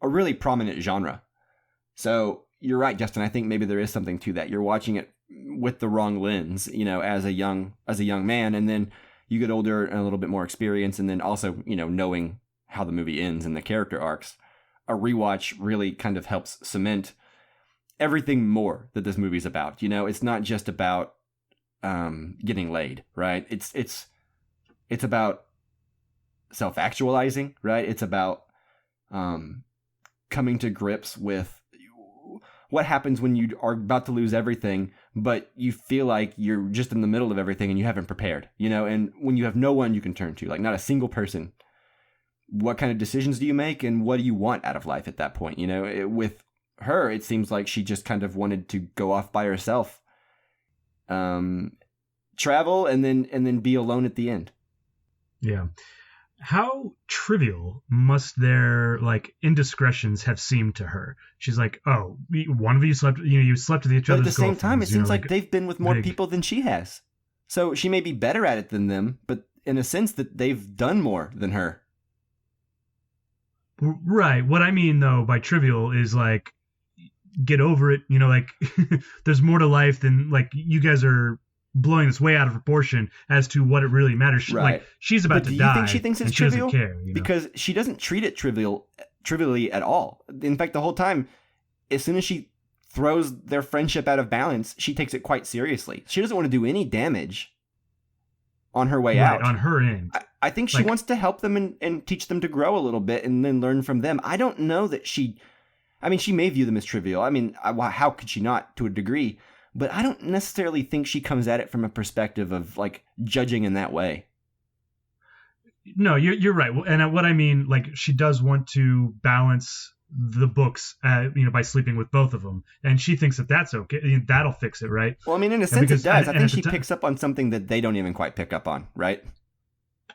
a really prominent genre. So you're right, Justin. I think maybe there is something to that. You're watching it with the wrong lens, you know, as a young man, and then you get older and a little bit more experience, and then also, you know, knowing how the movie ends and the character arcs. A rewatch really kind of helps cement everything more that this movie's about. You know, it's not just about getting laid, right? It's about self-actualizing, right? It's about coming to grips with what happens when you are about to lose everything, but you feel like you're just in the middle of everything and you haven't prepared, you know, and when you have no one you can turn to, like not a single person, what kind of decisions do you make and what do you want out of life at that point? You know, with her, it seems like she just kind of wanted to go off by herself, travel and then be alone at the end. Yeah. How trivial must their like indiscretions have seemed to her? She's like, "Oh, one of you slept. You know, you slept with each other's girlfriends." But at the same time, it seems like they've been with more people than she has. So she may be better at it than them, but in a sense that they've done more than her. Right. What I mean though by trivial is like, get over it. You know, like there's more to life than like you guys are blowing this way out of proportion as to what it really matters. Right. Like she's about to die. Do you think she thinks it's trivial? She doesn't care, you know? Because she doesn't treat it trivially at all. In fact, the whole time, as soon as she throws their friendship out of balance, she takes it quite seriously. She doesn't want to do any damage on her way out. On her end. I think she wants to help them and teach them to grow a little bit and then learn from them. I don't know that she may view them as trivial. I mean, how could she not, to a degree? But I don't necessarily think she comes at it from a perspective of like judging in that way. No, you're right. And what I mean, like she does want to balance the books, you know, by sleeping with both of them, and she thinks that that's okay. That'll fix it, right? Well, I mean, in a sense, it does. I think she picks up on something that they don't even quite pick up on, right?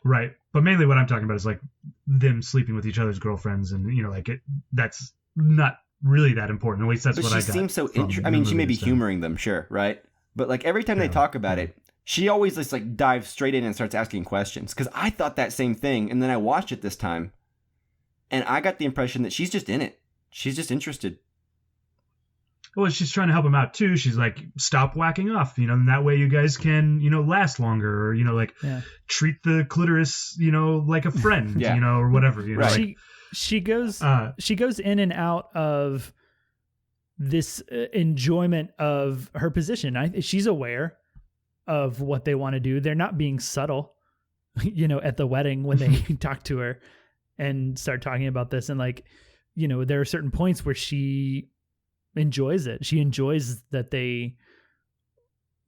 Right. But mainly, what I'm talking about is like them sleeping with each other's girlfriends, and you know, like that's not really that important. At least that's what I got. She seems so I mean, she may be humoring them, sure, right? But like every time they talk about it, she always just like dives straight in and starts asking questions. Because I thought that same thing, and then I watched it this time, and I got the impression that she's just in it. She's just interested. Well, she's trying to help him out too. She's like, stop whacking off, you know, and that way you guys can, you know, last longer, or you know, like treat the clitoris, you know, like a friend, you know, or whatever. You know, right. she goes in and out of this enjoyment of her position. She's aware of what they want to do. They're not being subtle, at the wedding when they talk to her and start talking about this. And there are certain points where she enjoys it. She enjoys that they,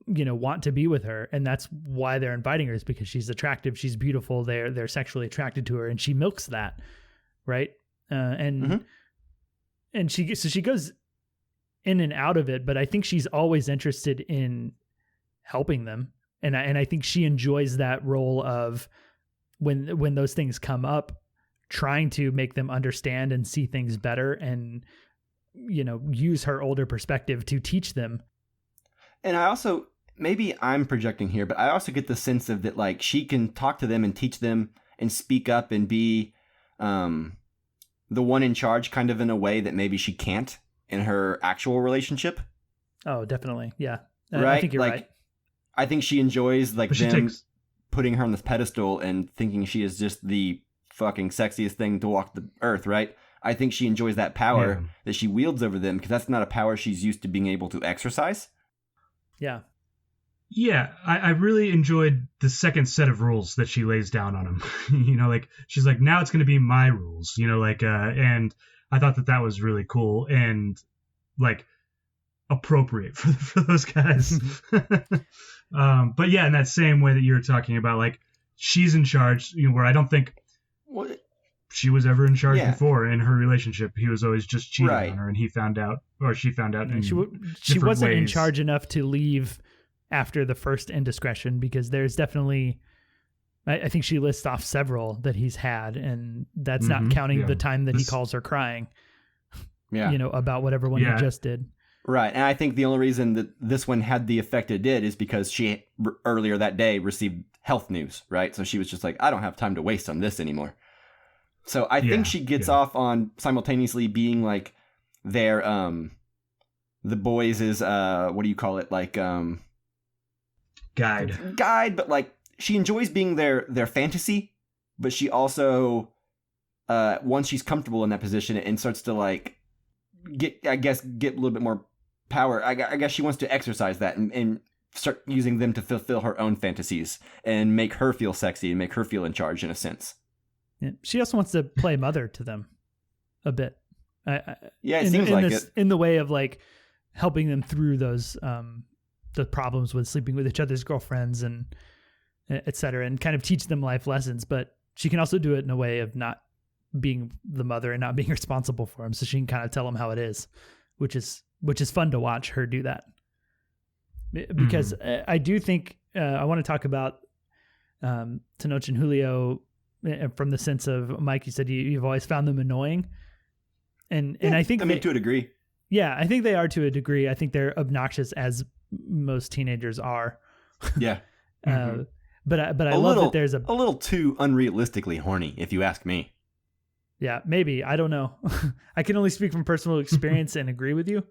want to be with her. And that's why they're inviting her, is because she's attractive. She's beautiful. They're sexually attracted to her, and she milks that. Right. And she goes in and out of it, but I think she's always interested in helping them. And I think she enjoys that role of when those things come up, trying to make them understand and see things better, and, use her older perspective to teach them. And I also, maybe I'm projecting here, but I also get the sense of that, she can talk to them and teach them and speak up and be the one in charge, kind of in a way that maybe she can't in her actual relationship. Oh, definitely. Yeah. Right? I think you're right. I think she enjoys putting her on this pedestal and thinking she is just the fucking sexiest thing to walk the earth, right? I think she enjoys that power that she wields over them, because that's not a power she's used to being able to exercise. Yeah. Yeah, I really enjoyed the second set of rules that she lays down on him. She's like, now it's going to be my rules, and I thought that was really cool and appropriate for those guys. But yeah, in that same way that you're talking about, she's in charge, where I don't think she was ever in charge before in her relationship. He was always just cheating on her, and she found out. She wasn't in charge enough to leave after the first indiscretion, because there's definitely, I think she lists off several that he's had, and that's not counting the time that he calls her crying, about whatever one he just did. Right. And I think the only reason that this one had the effect it did is because she earlier that day received health news, right? So she was just like, I don't have time to waste on this anymore. So I think she gets off on simultaneously being their, the boys is, what do you call it? Guide, but she enjoys being their fantasy, but she also, once she's comfortable in that position and starts to get a little bit more power, I guess she wants to exercise that and start using them to fulfill her own fantasies and make her feel sexy and make her feel in charge in a sense. Yeah. She also wants to play mother to them a bit. It seems like it. In the way of helping them through those, the problems with sleeping with each other's girlfriends and et cetera, and kind of teach them life lessons. But she can also do it in a way of not being the mother and not being responsible for them. So she can kind of tell them how it is, which is fun to watch her do that. Because I do think, I want to talk about Tenoch and Julio from the sense of, Mike, you said you've always found them annoying. And I think to a degree. Yeah, I think they are to a degree. I think they're obnoxious, as most teenagers are. Yeah. But I love that there's a little too unrealistically horny, if you ask me. Yeah, maybe. I don't know. I can only speak from personal experience and agree with you.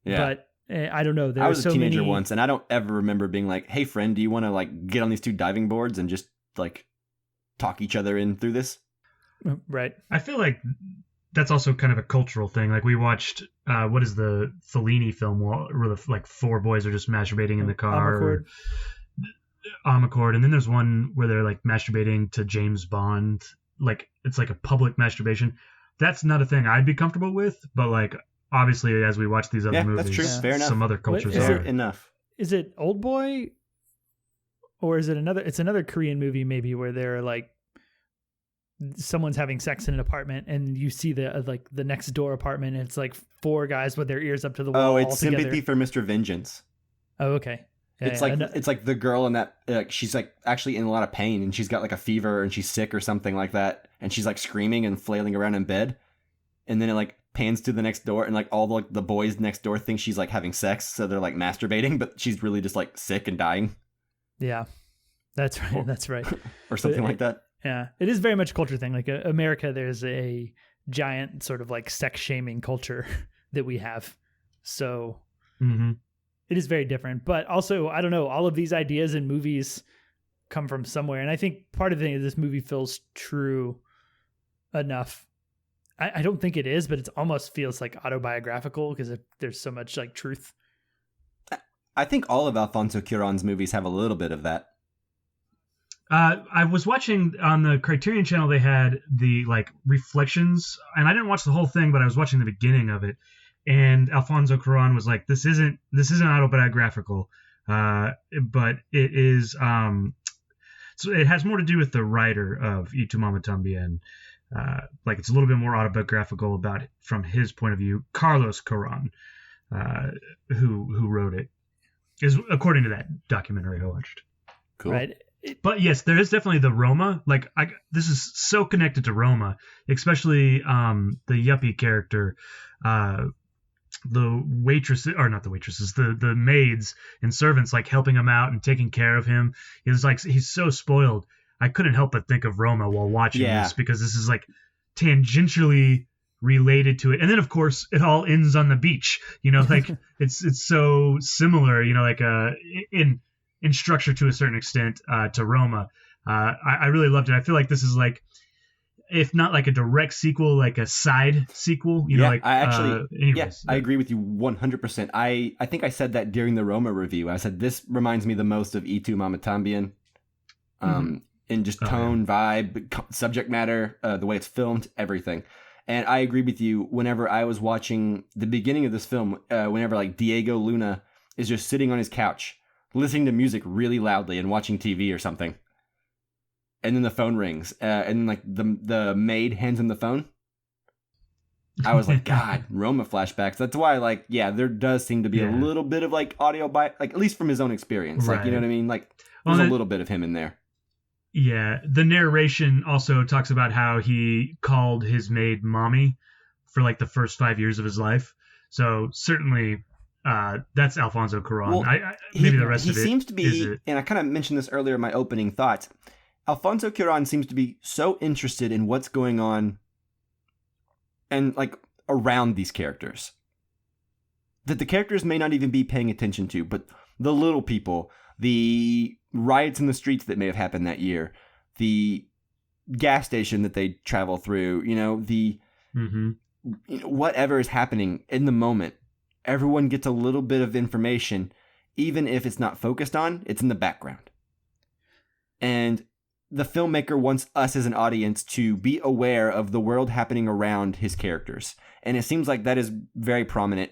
Yeah. But I don't know. I was a teenager once, and I don't ever remember being like, hey, friend, do you want to get on these two diving boards and just talk each other in through this? Right. I feel like that's also kind of a cultural thing. We watched, what is the Fellini film where the four boys are just masturbating in the car? Omnicord. And then there's one where they're masturbating to James Bond. It's a public masturbation. That's not a thing I'd be comfortable with, but obviously as we watch these other movies, that's true. Yeah. Fair enough. Some other cultures Fair are enough. Is it Old Boy, or is it another Korean movie maybe where they're someone's having sex in an apartment and you see the next door apartment and it's four guys with their ears up to the wall. Oh, it's Sympathy for Mr. Vengeance. Oh, okay. Yeah, it's the girl in that she's actually in a lot of pain and she's got a fever and she's sick or something like that, and she's screaming and flailing around in bed, and then it pans to the next door and all the boys next door think she's having sex, so they're masturbating, but she's really just sick and dying. Yeah, that's right. That's right. Or something like that. Yeah, it is very much a culture thing. America, there's a giant sort of sex shaming culture that we have. So it is very different. But also, I don't know, all of these ideas in movies come from somewhere. And I think part of the thing is this movie feels true enough I don't think it is, but it almost feels like autobiographical because there's so much like truth. I think all of Alfonso Cuarón's movies have a little bit of that. I was watching on the Criterion channel. They had the like reflections, and I didn't watch the whole thing, but I was watching the beginning of it. And Alfonso Cuarón was like, "This isn't autobiographical, but it is. So it has more to do with the writer of Y Tu Mama Tambien. Like it's a little bit more autobiographical about it from his point of view. Carlos Cuarón, who wrote it, is according to that documentary I watched. Cool. Right. But yes, there is definitely the Roma. Like this is so connected to Roma, especially the yuppie character, the waitresses, or not the waitresses, the maids and servants like helping him out and taking care of him. It's like he's so spoiled. I couldn't help but think of Roma while watching this because this is like tangentially related to it. And then of course it all ends on the beach. You know, like it's so similar. You know, like in structure to a certain extent to Roma. I really loved it. I feel like this is like, if not like a direct sequel, like a side sequel. You know, like I actually, anyways. I agree with you 100%. I think I said that during the Roma review. I said this reminds me the most of Y Tu Mama Tambien, in just tone, vibe, subject matter, the way it's filmed, everything. And I agree with you. Whenever I was watching the beginning of this film, whenever like Diego Luna is just sitting on his couch, listening to music really loudly and watching TV or something. And then the phone rings, and like the maid hands him the phone. I was like, God, Roma flashbacks. That's why, like, there does seem to be a little bit of like audio like at least from his own experience. Like, you know what I mean? Like, there's a little bit of him in there. Yeah, the narration also talks about how he called his maid mommy for like the first 5 years of his life. So certainly, that's Alfonso Cuarón. Well, maybe the rest of it. He seems to be, and I kind of mentioned this earlier in my opening thoughts. Alfonso Cuarón seems to be so interested in what's going on and like around these characters that the characters may not even be paying attention to, but the little people, the riots in the streets that may have happened that year, the gas station that they travel through, you know, whatever is happening in the moment, everyone gets a little bit of information, even if it's not focused on, it's in the background. And the filmmaker wants us as an audience to be aware of the world happening around his characters. And it seems like that is very prominent,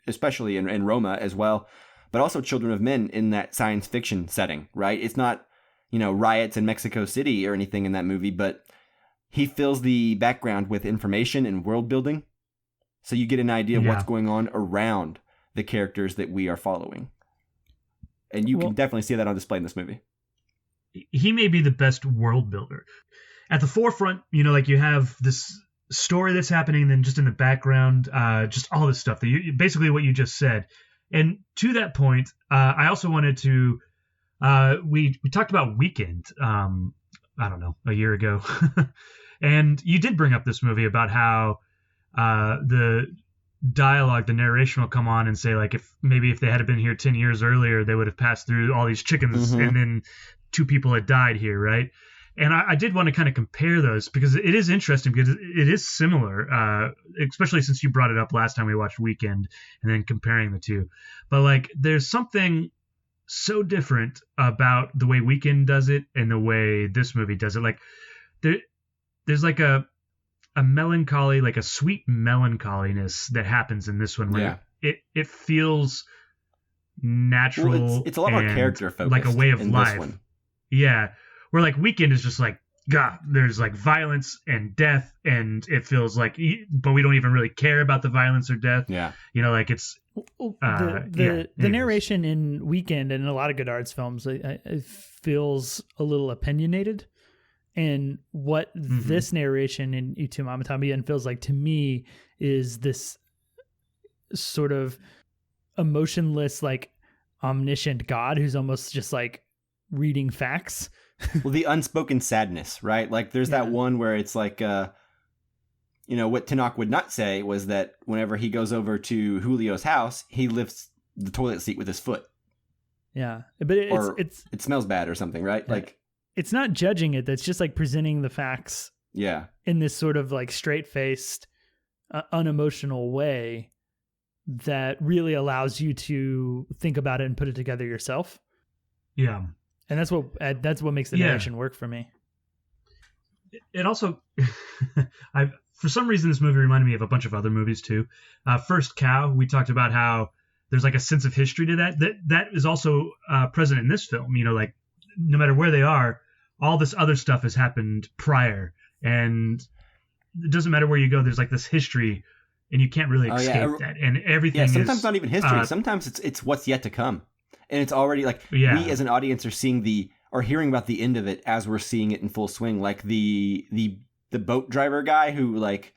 especially in Roma as well, but also Children of Men in that science fiction setting, right? It's not, you know, riots in Mexico City or anything in that movie, but he fills the background with information and world building. So you get an idea of what's going on around the characters that we are following. And you can definitely see that on display in this movie. He may be the best world builder. At the forefront, you know, like you have this story that's happening, and then just in the background, just all this stuff that basically what you just said. And to that point, I also wanted to, we talked about Weekend, I don't know, a year ago. And you did bring up this movie about how the dialogue, the narration will come on and say, like, if they had been here 10 years earlier, they would have passed through all these chickens, and then 2 people had died here, right? And I did want to kind of compare those because it is interesting because it is similar, especially since you brought it up last time we watched Weekend and then comparing the two. But like, there's something so different about the way Weekend does it and the way this movie does it. Like there's like a melancholy, like a sweet melancholiness that happens in this one where it feels natural. Well, it's a lot more character focused, like a way of in life. This one. Yeah. Where like Weekend is just like, God, there's like violence and death, and it feels like, but we don't even really care about the violence or death. Yeah. You know, like it's the narration in Weekend and in a lot of Godard's films, it feels a little opinionated. And what this narration in Y Tu Mama Tambien feels like to me is this sort of emotionless, like omniscient God who's almost just like reading facts. Well, the unspoken sadness, right? Like there's that one where it's like, you know, what Tinoch would not say was that whenever he goes over to Julio's house, he lifts the toilet seat with his foot. Yeah. But it smells bad or something, right? Yeah. Like it's not judging it. That's just like presenting the facts Yeah. in this sort of like straight-faced, unemotional way that really allows you to think about it and put it together yourself. Yeah. And that's what makes the narration work for me. It also, for some reason, this movie reminded me of a bunch of other movies too. First Cow, we talked about how there's like a sense of history to that is also present in this film. You know, like no matter where they are, all this other stuff has happened prior, and it doesn't matter where you go. There's like this history, and you can't really escape that. And everything. Yeah, sometimes not even history. Sometimes it's what's yet to come, and it's already like we as an audience are seeing or hearing about the end of it as we're seeing it in full swing. Like the boat driver guy who like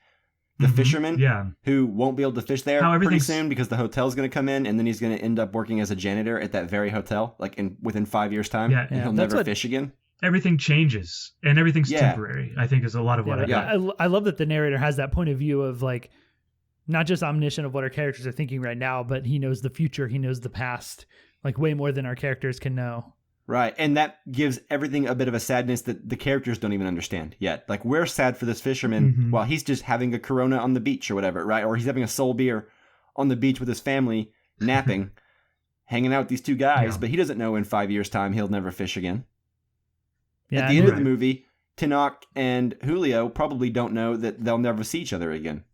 the fisherman who won't be able to fish there pretty soon because the hotel's going to come in, and then he's going to end up working as a janitor at that very hotel, like within 5 years' time. Yeah, and he'll never fish again. Everything changes and everything's temporary, I think, is a lot of what I love that the narrator has that point of view of like not just omniscient of what our characters are thinking right now, but he knows the future, he knows the past, like way more than our characters can know. Right, and that gives everything a bit of a sadness that the characters don't even understand yet. Like, we're sad for this fisherman while he's just having a Corona on the beach or whatever, right? Or he's having a soul beer on the beach with his family, napping, hanging out with these two guys, but he doesn't know in 5 years' time he'll never fish again. Yeah, at the end of the movie, Tinoch and Julio probably don't know that they'll never see each other again.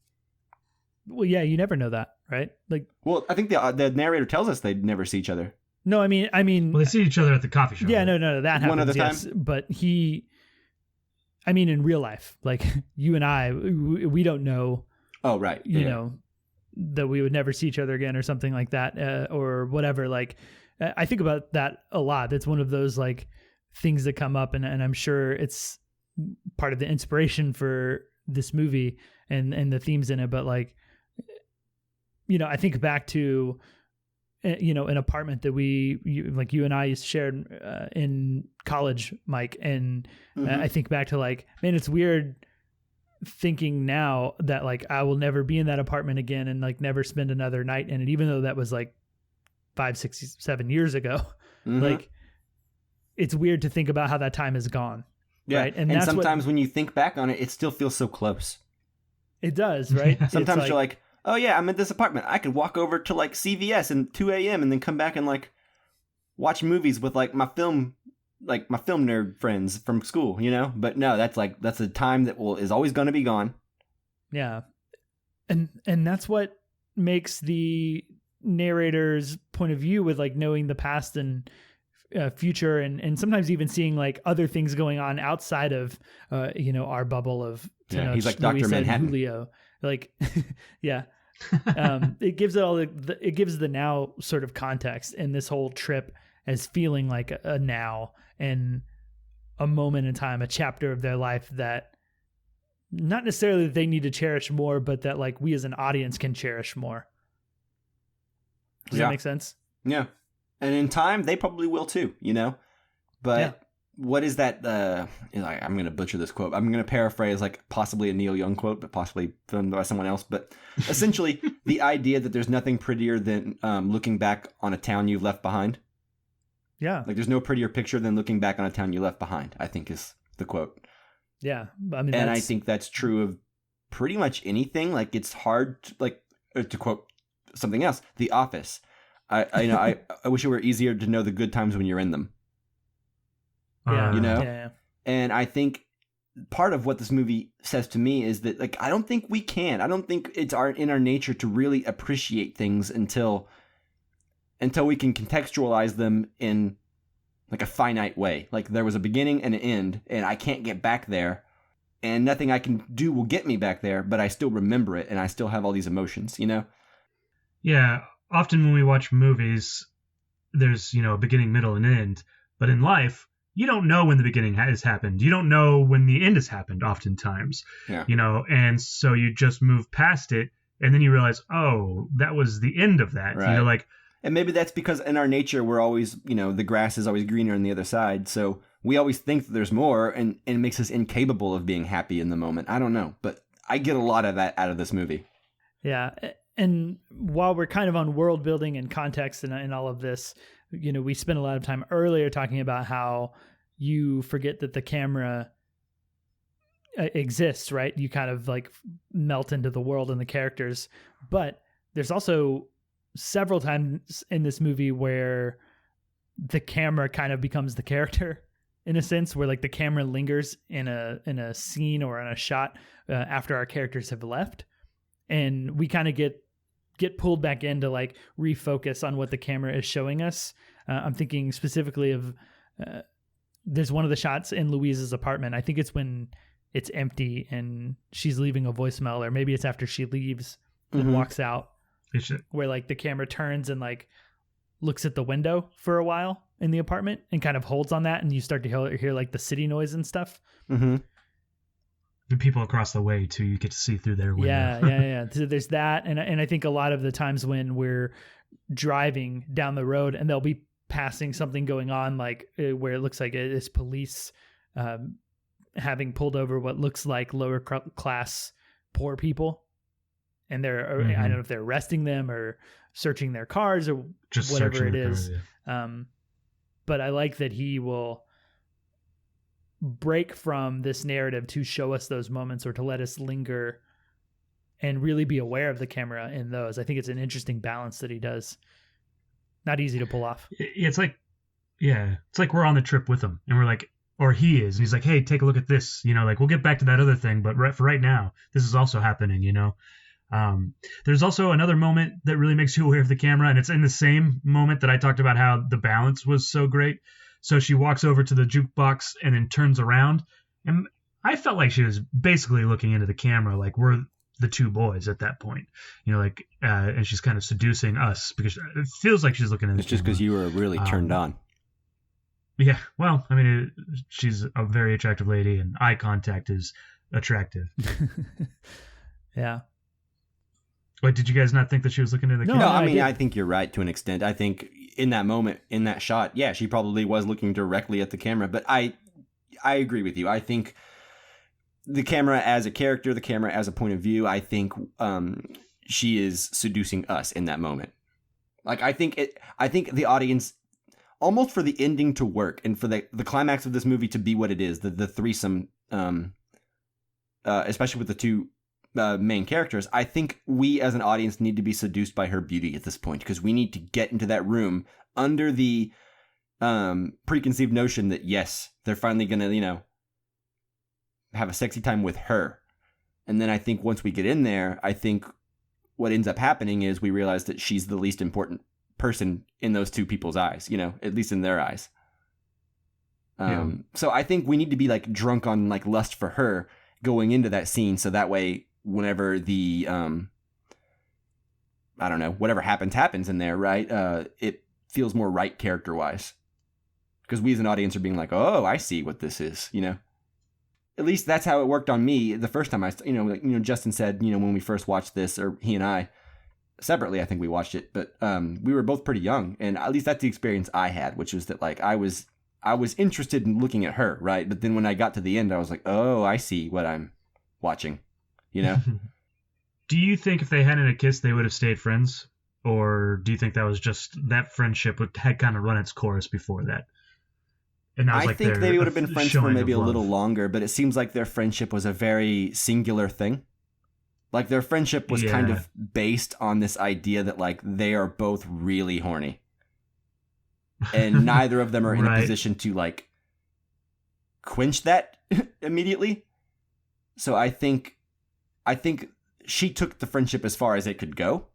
Well, yeah, you never know that, right? Like, well, I think the narrator tells us they'd never see each other. No, I mean, well, they see each other at the coffee shop. Yeah, no, that happens. One other time, but in real life, like you and I, we don't know. Oh, right. You know that we would never see each other again, or something like that, or whatever. Like, I think about that a lot. That's one of those like things that come up, and I'm sure it's part of the inspiration for this movie and the themes in it. But like, I think back to an apartment that you and I used to share in college, Mike, and I think back to like, man, it's weird thinking now that like I will never be in that apartment again and like never spend another night in it, even though that was like 5, 6, 7 years ago. Like, it's weird to think about how that time is gone. Yeah. Right? And that's sometimes when you think back on it, it still feels so close. It does, right? Sometimes you're like, oh yeah, I'm at this apartment. I could walk over to like CVS and 2 a.m. and then come back and like watch movies with like my film nerd friends from school, But no, that's a time that is always going to be gone. Yeah. And that's what makes the narrator's point of view with like knowing the past and future and sometimes even seeing like other things going on outside of our bubble of he's like Dr. Manhattan. Julio. Like yeah. It gives it gives the now sort of context in this whole trip as feeling like a now and a moment in time, a chapter of their life that not necessarily that they need to cherish more, but that like we as an audience can cherish more. Does that make sense? Yeah. And in time, they probably will too, But what is that? I'm going to butcher this quote. I'm going to paraphrase like possibly a Neil Young quote, but possibly filmed by someone else. But essentially, the idea that there's nothing prettier than looking back on a town you've left behind. Yeah. Like there's no prettier picture than looking back on a town you left behind, I think is the quote. Yeah. I think that's true of pretty much anything. Like it's hard to quote something else, The Office. I wish it were easier to know the good times when you're in them. Yeah. Yeah. And I think part of what this movie says to me is that like I don't think we can. I don't think it's in our nature to really appreciate things until we can contextualize them in like a finite way. Like there was a beginning and an end, and I can't get back there, and nothing I can do will get me back there, but I still remember it and I still have all these emotions, Yeah. Often when we watch movies, there's, a beginning, middle, and end. But in life, you don't know when the beginning has happened. You don't know when the end has happened oftentimes. Yeah. And so you just move past it, and then you realize, oh, that was the end of that. Right. And maybe that's because in our nature, we're always, the grass is always greener on the other side. So we always think that there's more, and it makes us incapable of being happy in the moment. I don't know, but I get a lot of that out of this movie. Yeah. And while we're kind of on world building and context and all of this, we spent a lot of time earlier talking about how you forget that the camera exists, right? You kind of like melt into the world and the characters. But there's also several times in this movie where the camera kind of becomes the character, in a sense, where like the camera lingers in a scene or in a shot after our characters have left, and we kind of get pulled back in to like refocus on what the camera is showing us. I'm thinking specifically of there's one of the shots in Louise's apartment. I think it's when it's empty and she's leaving a voicemail, or maybe it's after she leaves and walks out, where like the camera turns and like looks at the window for a while in the apartment and kind of holds on that, and you start to hear like the city noise and stuff. The people across the way too, you get to see through their window. Yeah. So there's that, and I think a lot of the times when we're driving down the road and they'll be passing something going on, like where it looks like it's police having pulled over what looks like lower class poor people, and they're I don't know if they're arresting them or searching their cars or just whatever it is. But I like that he will break from this narrative to show us those moments, or to let us linger and really be aware of the camera in those. I think it's an interesting balance that he does. Not easy to pull off. It's like we're on the trip with him, and we're like, or he is, and he's like, hey, take a look at this, like we'll get back to that other thing, but for right now, this is also happening, There's also another moment that really makes you aware of the camera, and it's in the same moment that I talked about how the balance was so great. So she walks over to the jukebox and then turns around, and I felt like she was basically looking into the camera like we're the two boys at that point, and she's kind of seducing us because it feels like she's looking at the camera. It's just because you were really turned on. Yeah, well, I mean, she's a very attractive lady, and eye contact is attractive. Yeah. Wait, did you guys not think that she was looking at the camera? No, I mean, I think you're right to an extent. I think in that moment, in that shot, yeah, she probably was looking directly at the camera. But I agree with you. I think the camera as a character, the camera as a point of view, I think she is seducing us in that moment. Like, I think the audience, almost for the ending to work and for the climax of this movie to be what it is, the threesome, especially with the two main characters, I think we as an audience need to be seduced by her beauty at this point, because we need to get into that room under the preconceived notion that, yes, they're finally going to, have a sexy time with her. And then I think once we get in there, I think what ends up happening is we realize that she's the least important person in those two people's eyes, at least in their eyes. So I think we need to be like drunk on like lust for her going into that scene, so that way whenever the I don't know, whatever happens in there, right? It feels more right character wise, because we as an audience are being like, oh, I see what this is, At least that's how it worked on me the first time Justin said, when we first watched this, or he and I separately, I think we watched it, but we were both pretty young, and at least that's the experience I had, which was that like I was interested in looking at her, right? But then when I got to the end, I was like, oh, I see what I'm watching, Do you think if they hadn't a kiss, they would have stayed friends? Or do you think that was just that friendship had kind of run its course before that? And I think they would have been friends for maybe a little longer, but it seems like their friendship was a very singular thing. Like their friendship was kind of based on this idea that like they are both really horny. And neither of them are in a position to like quench that immediately. So I think she took the friendship as far as it could go.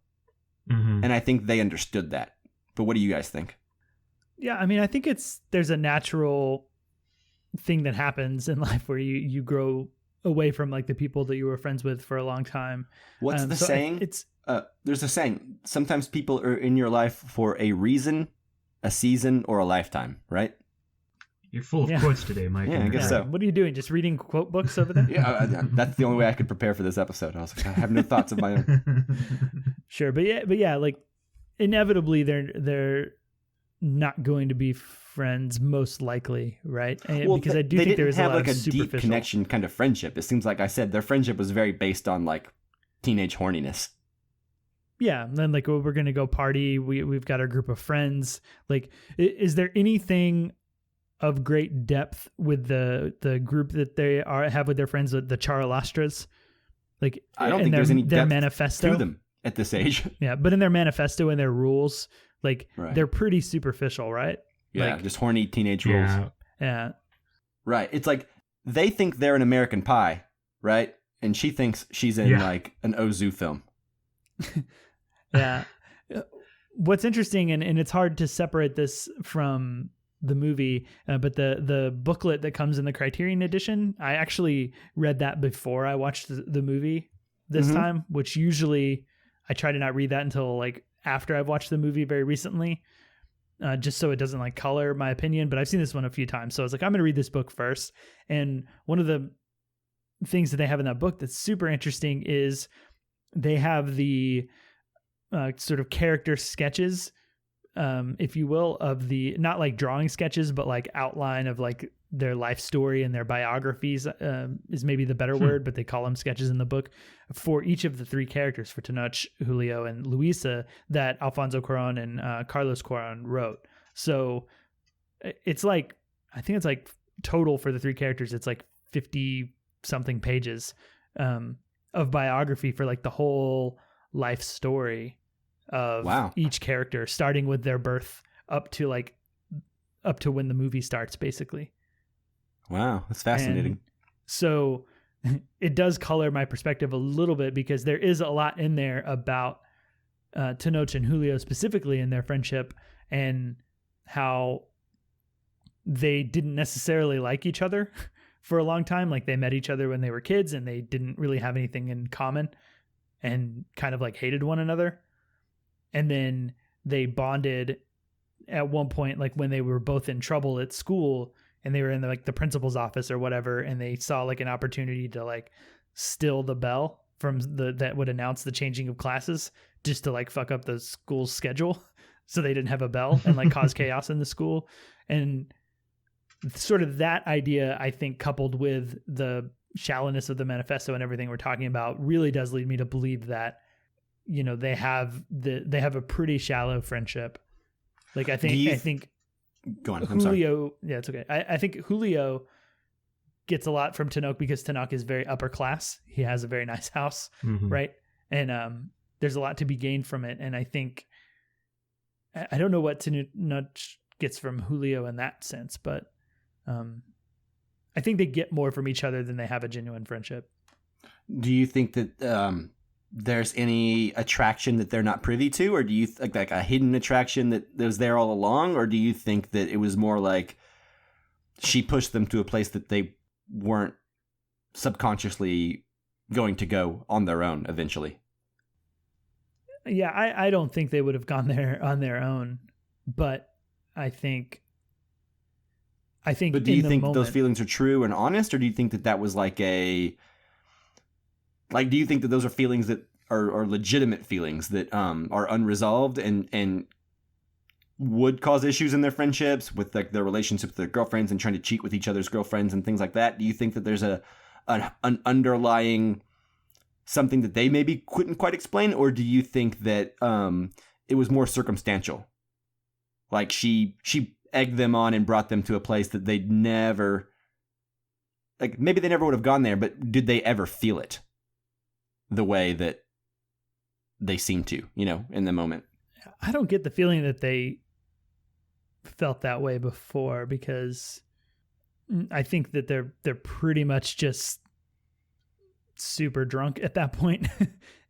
Mm-hmm. And I think they understood that. But what do you guys think? Yeah, I mean, I think there's a natural thing that happens in life where you grow away from like the people that you were friends with for a long time. What's the saying? There's a saying. Sometimes people are in your life for a reason, a season, or a lifetime, right? You're full of quotes today, Mike. Yeah, I guess so. What are you doing? Just reading quote books over there? Yeah, that's the only way I could prepare for this episode. I was like, I have no thoughts of my own. Sure, but yeah, like inevitably they're not going to be friends, most likely, right? Because I do think there is a lot of superficial. They didn't have like a deep connection kind of friendship. It seems like I said their friendship was very based on like teenage horniness. Yeah, and then like, oh, we're gonna go party. We've got our group of friends. Like, is there anything of great depth with the group that they have with their friends, the Charolastras. Like, I don't think there's any their depth manifesto to them at this age. Yeah, but in their manifesto and their rules, like Right. they're pretty superficial, right? Yeah, Like, just horny teenage rules. yeah. Right. It's like they think they're an American Pie, right? And she thinks she's in like an Ozu film. Yeah. What's interesting, and it's hard to separate this from the movie, but the booklet that comes in the Criterion edition, I actually read that before I watched the movie this time, which usually I try to not read that until like after I've watched the movie very recently, just so it doesn't like color my opinion. But I've seen this one a few times, so I was like, I'm going to read this book first. And one of the things that they have in that book that's super interesting is they have the sort of character sketches, if you will, of the, not like drawing sketches, but like outline of like their life story and their biographies, is maybe the better word, but they call them sketches in the book for each of the three characters, for Tenoch, Julio, and Luisa, that Alfonso Cuarón and Carlos Cuarón wrote. So it's like, I think it's like total for the three characters, it's like 50 something pages of biography for like the whole life story of each character, starting with their birth up to when the movie starts, basically. Wow, that's fascinating. And so it does color my perspective a little bit, because there is a lot in there about Tenoch and Julio specifically in their friendship, and how they didn't necessarily like each other for a long time. Like they met each other when they were kids and they didn't really have anything in common and kind of like hated one another. And then they bonded at one point, like when they were both in trouble at school and they were in the principal's office or whatever, and they saw like an opportunity to like steal the bell from that would announce the changing of classes, just to like fuck up the school's schedule so they didn't have a bell and like cause chaos in the school. And sort of that idea, I think, coupled with the shallowness of the manifesto and everything we're talking about, really does lead me to believe that, you know, they have a pretty shallow friendship. Like I think go on. Julio, I'm sorry. Yeah, it's okay. I think Julio gets a lot from Tenoch because Tenoch is very upper class. He has a very nice house, right? And there's a lot to be gained from it. And I think, I don't know what Tenoch gets from Julio in that sense, but I think they get more from each other than they have a genuine friendship. Do you think that there's any attraction that they're not privy to, or do you like a hidden attraction that was there all along, or do you think that it was more like she pushed them to a place that they weren't subconsciously going to go on their own eventually? Yeah, I don't think they would have gone there on their own, but I think. But do you think those feelings are true and honest, or do you think that was like do you think that those are feelings that are legitimate feelings that are unresolved and would cause issues in their friendships, with like their relationship with their girlfriends and trying to cheat with each other's girlfriends and things like that? Do you think that there's an underlying something that they maybe couldn't quite explain, or do you think that it was more circumstantial? Like she egged them on and brought them to a place that they'd never, like maybe they never would have gone there, but did they ever feel it the way that they seem to, you know, in the moment? I don't get the feeling that they felt that way before, because I think that they're pretty much just super drunk at that point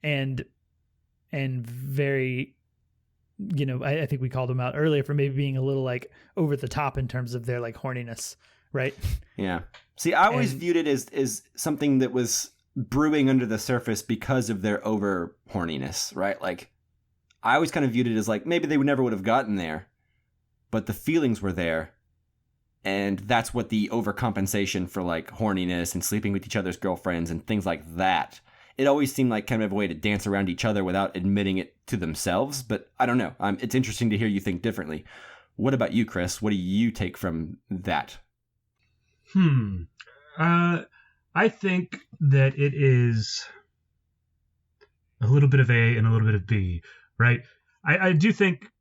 and very, you know, I think we called them out earlier for maybe being a little like over the top in terms of their like horniness, right? Yeah. See, I always viewed it as something that was brewing under the surface because of their over horniness, right? Like I always kind of viewed it as like maybe they never would have gotten there, but the feelings were there. And that's what the overcompensation for like horniness and sleeping with each other's girlfriends and things like that. It always seemed like kind of a way to dance around each other without admitting it to themselves. But I don't know. It's interesting to hear you think differently. What about you, Chris? What do you take from that? I think that it is a little bit of A and a little bit of B, right? I do think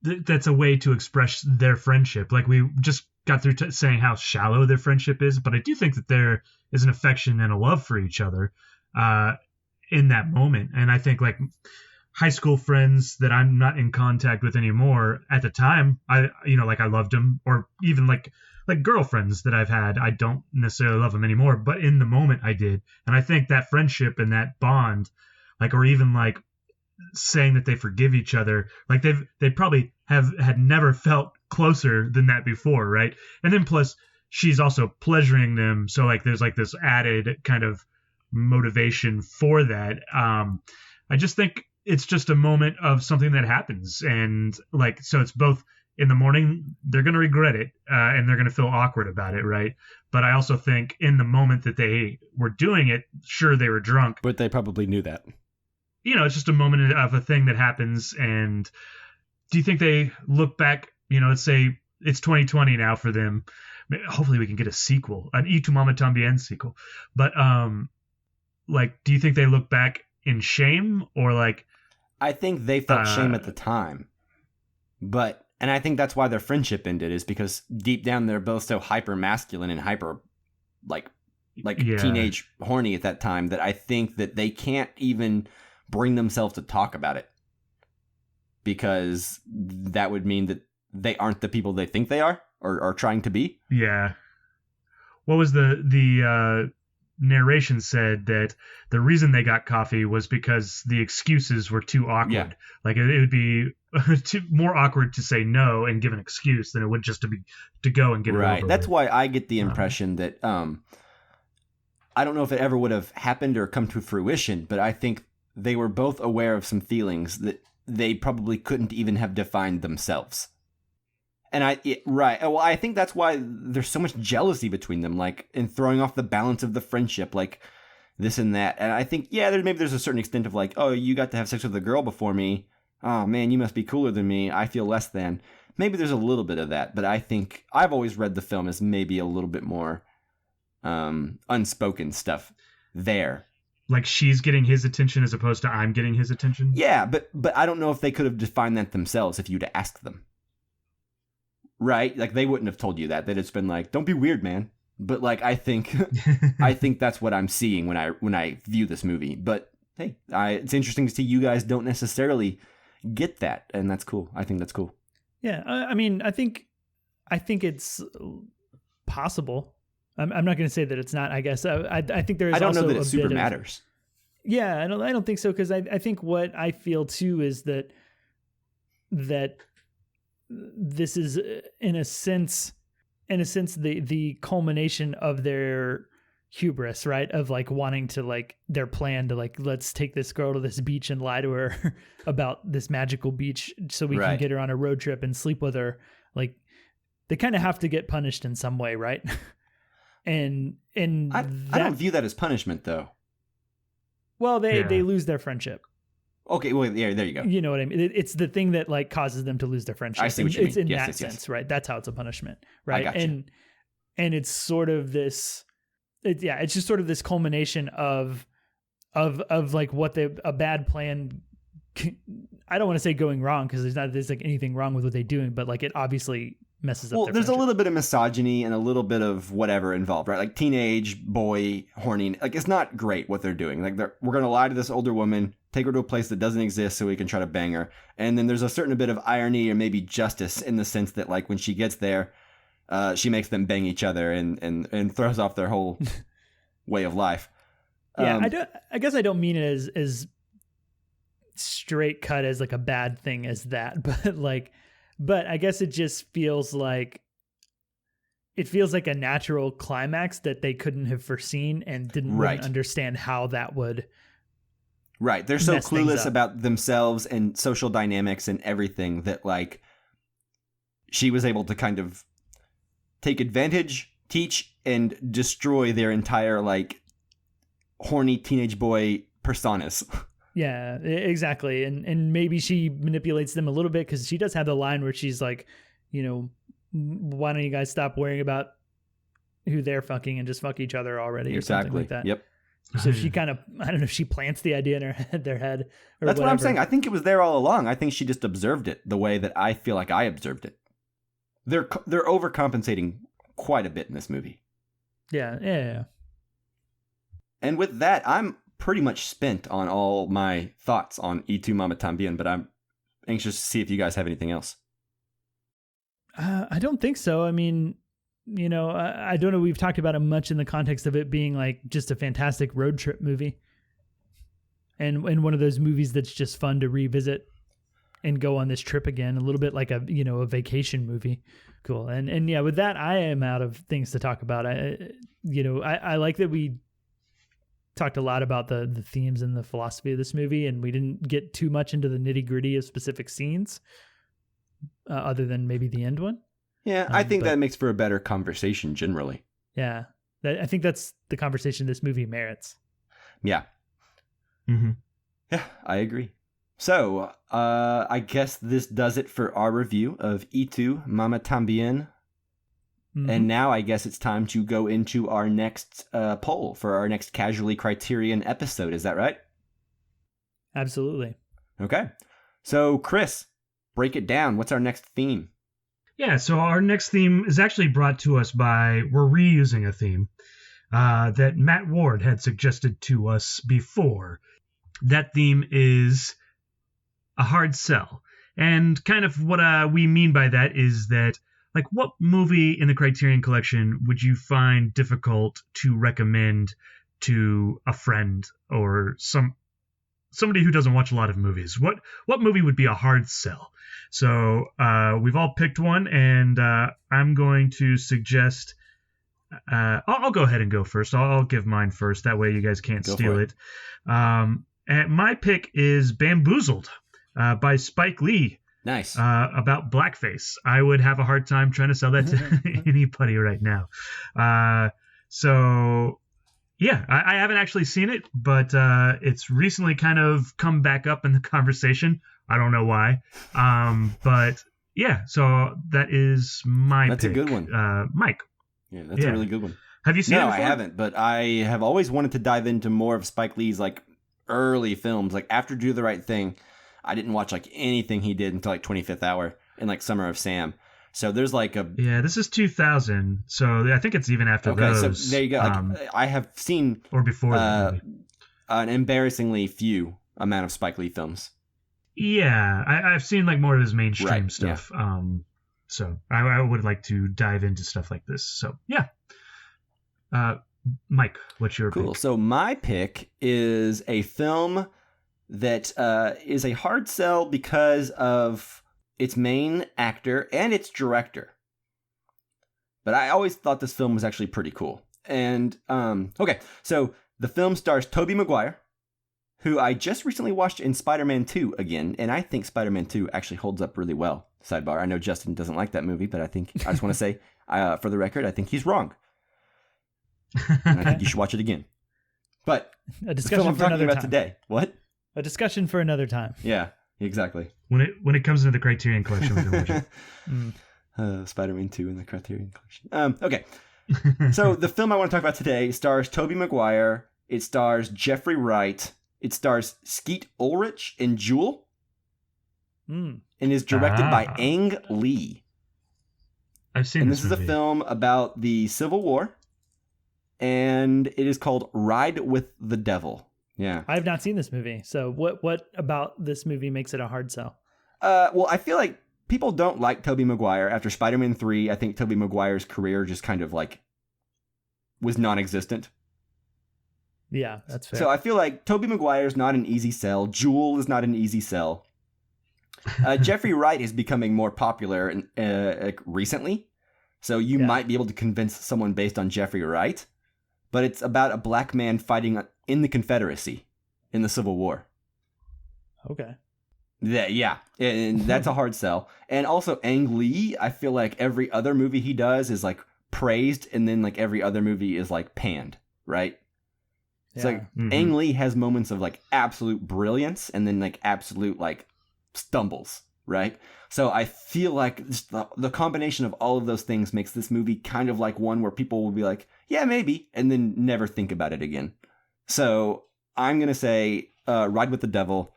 that's a way to express their friendship. Like we just got through saying how shallow their friendship is, but I do think that there is an affection and a love for each other in that moment. And I think like high school friends that I'm not in contact with anymore, at the time, I loved them, or even like girlfriends that I've had, I don't necessarily love them anymore, but in the moment I did. And I think that friendship and that bond, like, or even like saying that they forgive each other, like they probably had never felt closer than that before, right? And then plus she's also pleasuring them, so like there's like this added kind of motivation for that. I just think it's just a moment of something that happens, and like, so it's both in the morning they're going to regret it and they're going to feel awkward about it, right? But I also think in the moment that they were doing it, sure, they were drunk, but they probably knew that. It's just a moment of a thing that happens. And do you think they look back, let's say it's 2020 now for them, hopefully we can get a sequel, an Tu Mama Tambien sequel, but like, do you think they look back in shame, or like, I think they felt shame at the time, and I think that's why their friendship ended, is because deep down they're both so hyper masculine and hyper like teenage horny at that time, that I think that they can't even bring themselves to talk about it, because that would mean that they aren't the people they think they are or are trying to be. Yeah. What was the narration said that the reason they got coffee was because the excuses were too awkward. Yeah. Like it would be more awkward to say no and give an excuse than it would just to go and get it over. Right. That's why I get the impression that I don't know if it ever would have happened or come to fruition, but I think they were both aware of some feelings that they probably couldn't even have defined themselves. And I think that's why there's so much jealousy between them, like, in throwing off the balance of the friendship, like this and that. And I think, maybe there's a certain extent of like, oh, you got to have sex with a girl before me. Oh man, you must be cooler than me. I feel less than. Maybe there's a little bit of that, but I think I've always read the film as maybe a little bit more unspoken stuff there. Like she's getting his attention as opposed to I'm getting his attention? Yeah, but I don't know if they could have defined that themselves if you'd asked them. Right? Like they wouldn't have told you that. They'd just been like, don't be weird, man. But like I think that's what I'm seeing when I view this movie. But hey, it's interesting to see you guys don't necessarily get that, and that's cool. I think that's cool. Yeah, I mean, I think it's possible. I'm not going to say that it's not. I guess I think there is. I don't also know that it super matters. Yeah, I don't think so, because I think what I feel too is that this is in a sense the culmination of their hubris, right? Of like wanting to, like, their plan to like, let's take this girl to this beach and lie to her about this magical beach so we can get her on a road trip and sleep with her. Like they kind of have to get punished in some way, right? and I don't view that as punishment though. Well, they lose their friendship. Okay, well, yeah, there you go. You know what I mean? It's the thing that like causes them to lose their friendship. I see what you mean. It's in that sense, right? That's how it's a punishment, right? I got you. And it's sort of this, it's just sort of this culmination of like what a bad plan. I don't want to say going wrong, because there's like anything wrong with what they're doing, but like it obviously messes up. Well, their there's friendship. a little bit of misogyny and a little bit of whatever involved, right? Like teenage boy horny. Like it's not great what they're doing. Like we're going to lie to this older woman, take her to a place that doesn't exist so we can try to bang her. And then there's a certain bit of irony or maybe justice in the sense that like when she gets there, she makes them bang each other and throws off their whole way of life. Yeah, I guess I don't mean it as straight cut as like a bad thing as that, but I guess it just feels like a natural climax that they couldn't have foreseen and didn't understand how that would. Right. They're so clueless about themselves and social dynamics and everything that like she was able to kind of take advantage, teach, and destroy their entire like horny teenage boy personas. Yeah, exactly. And maybe she manipulates them a little bit, because she does have the line where she's like, you know, why don't you guys stop worrying about who they're fucking and just fuck each other already, or something like that. Yep. So she kind of, I don't know if she plants the idea in their head. Or That's whatever. what I'm saying. I think it was there all along. I think she just observed it the way that I feel like I observed it. they're overcompensating quite a bit in this movie. Yeah. And with that, I'm pretty much spent on all my thoughts on Tu Mama Tambien, but I'm anxious to see if you guys have anything else. I don't think so. I mean, I don't know. We've talked about it much in the context of it being like just a fantastic road trip movie. And one of those movies that's just fun to revisit and go on this trip again, a little bit like a vacation movie. Cool. And yeah, with that, I am out of things to talk about. I like that we talked a lot about the themes and the philosophy of this movie, and we didn't get too much into the nitty gritty of specific scenes, other than maybe the end one. Yeah, I think that makes for a better conversation generally. Yeah, I think that's the conversation this movie merits. Yeah. Mm-hmm. Yeah, I agree. So, I guess this does it for our review of Tu Mama Tambien. Mm-hmm. And now I guess it's time to go into our next poll for our next Casually Criterion episode. Is that right? Absolutely. Okay. So, Chris, break it down. What's our next theme? Yeah, so our next theme is actually brought to us by, we're reusing a theme that Matt Ward had suggested to us before. That theme is a hard sell. And kind of what we mean by that is that, like, what movie in the Criterion Collection would you find difficult to recommend to a friend or somebody who doesn't watch a lot of movies? What movie would be a hard sell? So we've all picked one, and I'm going to suggest. I'll go ahead and go first. I'll give mine first. That way you guys can't steal it. And my pick is Bamboozled by Spike Lee. Nice. About blackface. I would have a hard time trying to sell that to anybody right now. So, yeah, I haven't actually seen it, but it's recently kind of come back up in the conversation. I don't know why. But, yeah, so that is my That's pick. a good one. Mike. Yeah, that's a really good one. Have you seen it No, before? I haven't, but I have always wanted to dive into more of Spike Lee's, like, early films. Like, after Do the Right Thing, I didn't watch, like, anything he did until, like, 25th Hour and, like, Summer of Sam. So there's, like, a... Yeah, this is 2000, so I think it's even after those. Okay, so there you go. Like, I have seen... Or before that movie. An embarrassingly few amount of Spike Lee films. Yeah, I've seen, like, more of his mainstream stuff. Yeah. So I would like to dive into stuff like this. So, yeah. Mike, what's your pick? Cool. So my pick is a film that is a hard sell because of its main actor and its director. But I always thought this film was actually pretty cool. And, okay, so the film stars Tobey Maguire, who I just recently watched in Spider-Man 2 again, and I think Spider-Man 2 actually holds up really well. Sidebar, I know Justin doesn't like that movie, but I just want to say, for the record, I think he's wrong. And I think you should watch it again. But a discussion the film I'm for talking another about time. Today. What? A discussion for another time. Yeah, exactly. When it comes into the Criterion Collection, we can watch it. Spider-Man 2 in the Criterion Collection. Okay. So the film I want to talk about today stars Tobey Maguire. It stars Jeffrey Wright. It stars Skeet Ulrich and Jewel. And is directed by Ang Lee. I've seen and this is movie. a film about the Civil War. And it is called Ride with the Devil. Yeah. I have not seen this movie. So what about this movie makes it a hard sell? Well, I feel like people don't like Tobey Maguire. After Spider-Man 3, I think Tobey Maguire's career just kind of like was non-existent. Yeah, that's fair. So I feel like Tobey Maguire's not an easy sell. Jewel is not an easy sell. Jeffrey Wright is becoming more popular recently. So you might be able to convince someone based on Jeffrey Wright. But it's about a black man fighting in the Confederacy in the Civil War. Okay. Yeah, and that's a hard sell. And also Ang Lee, I feel like every other movie he does is like praised, and then like every other movie is like panned, right? It's like Ang Lee has moments of like absolute brilliance and then like absolute like stumbles, right? So I feel like the combination of all of those things makes this movie kind of like one where people will be like, yeah, maybe, and then never think about it again. So I'm going to say Ride with the Devil.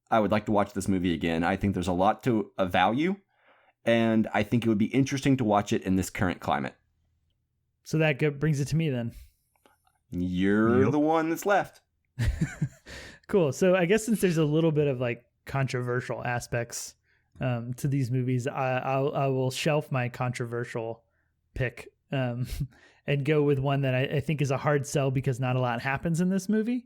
I would like to watch this movie again. I think there's a lot to value. and I think it would be interesting to watch it in this current climate. So that brings it to me then. You're the one that's left. Cool. So I guess since there's a little bit of like controversial aspects to these movies, I will shelf my controversial pick and go with one that I think is a hard sell because not a lot happens in this movie.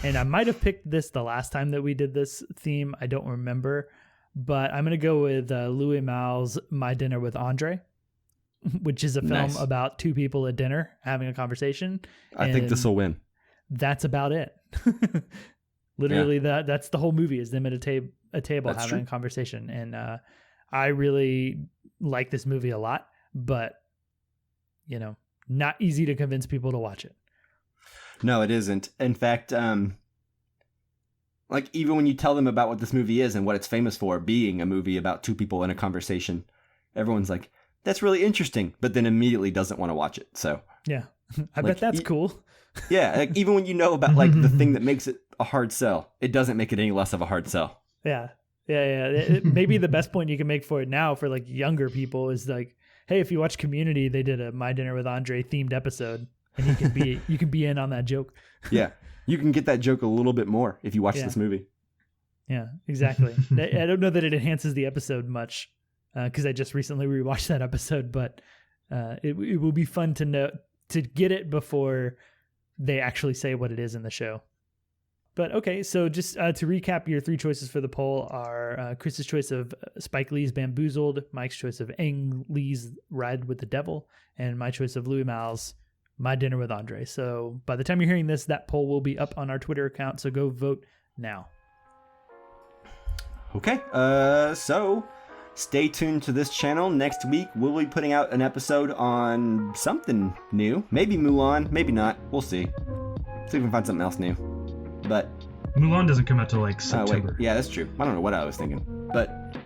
And I might have picked this the last time that we did this theme. I don't remember. But I'm going to go with Louis Malle's My Dinner with Andre, which is a film about two people at dinner having a conversation. I think this will win. That's about it. Literally, that's the whole movie is them at a table That's having true. a conversation. And I really like this movie a lot, but, not easy to convince people to watch it. No, it isn't. In fact, like even when you tell them about what this movie is and what it's famous for, being a movie about two people in a conversation, everyone's like, that's really interesting, but then immediately doesn't want to watch it. So yeah, I bet that's cool. Yeah, like, even when you know about like the thing that makes it a hard sell, it doesn't make it any less of a hard sell. Yeah. Maybe the best point you can make for it now for like younger people is like, hey, if you watch Community, they did a My Dinner with Andre themed episode, and you can be in on that joke. Yeah, you can get that joke a little bit more if you watch this movie. Yeah, exactly. I don't know that it enhances the episode much because I just recently rewatched that episode, but it will be fun to know to get it before they actually say what it is in the show. But okay, so just to recap, your three choices for the poll are Chris's choice of Spike Lee's Bamboozled, Mike's choice of Ang Lee's Ride with the Devil, and my choice of Louis Malle's My Dinner with Andre. So by the time you're hearing this, that poll will be up on our Twitter account, so go vote now. Okay, so stay tuned to this channel. Next week, we'll be putting out an episode on something new. Maybe Mulan, maybe not. We'll see. See if we can find something else new. But Mulan doesn't come out till like September. Yeah, that's true. I don't know what I was thinking, but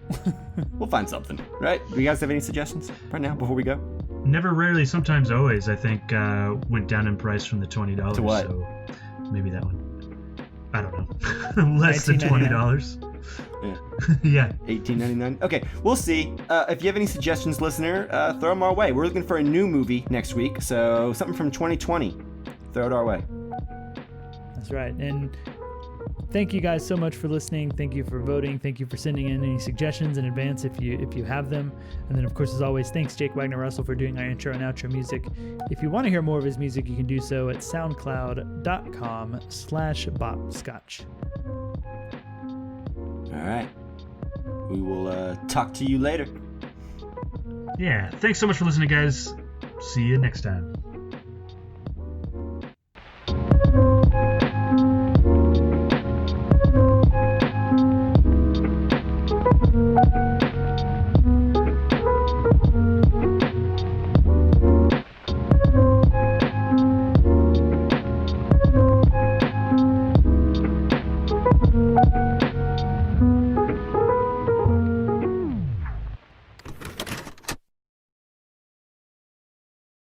we'll find something, right? Do you guys have any suggestions right now before we go? Never, Rarely, Sometimes, Always, I think, went down in price from the $20. To what? So maybe that one. I don't know. Less than $20. Yeah. $18.99. Okay, we'll see. If you have any suggestions, listener, throw them our way. We're looking for a new movie next week, so something from 2020. Throw it our way. That's right. And thank you guys so much for listening. Thank you for voting. Thank you for sending in any suggestions in advance if you have them. And then, of course, as always, thanks Jake Wagner Russell for doing our intro and outro music. If you want to hear more of his music, you can do so at soundcloud.com/bopscotch. All right. We will talk to you later. Yeah. Thanks so much for listening, guys. See you next time.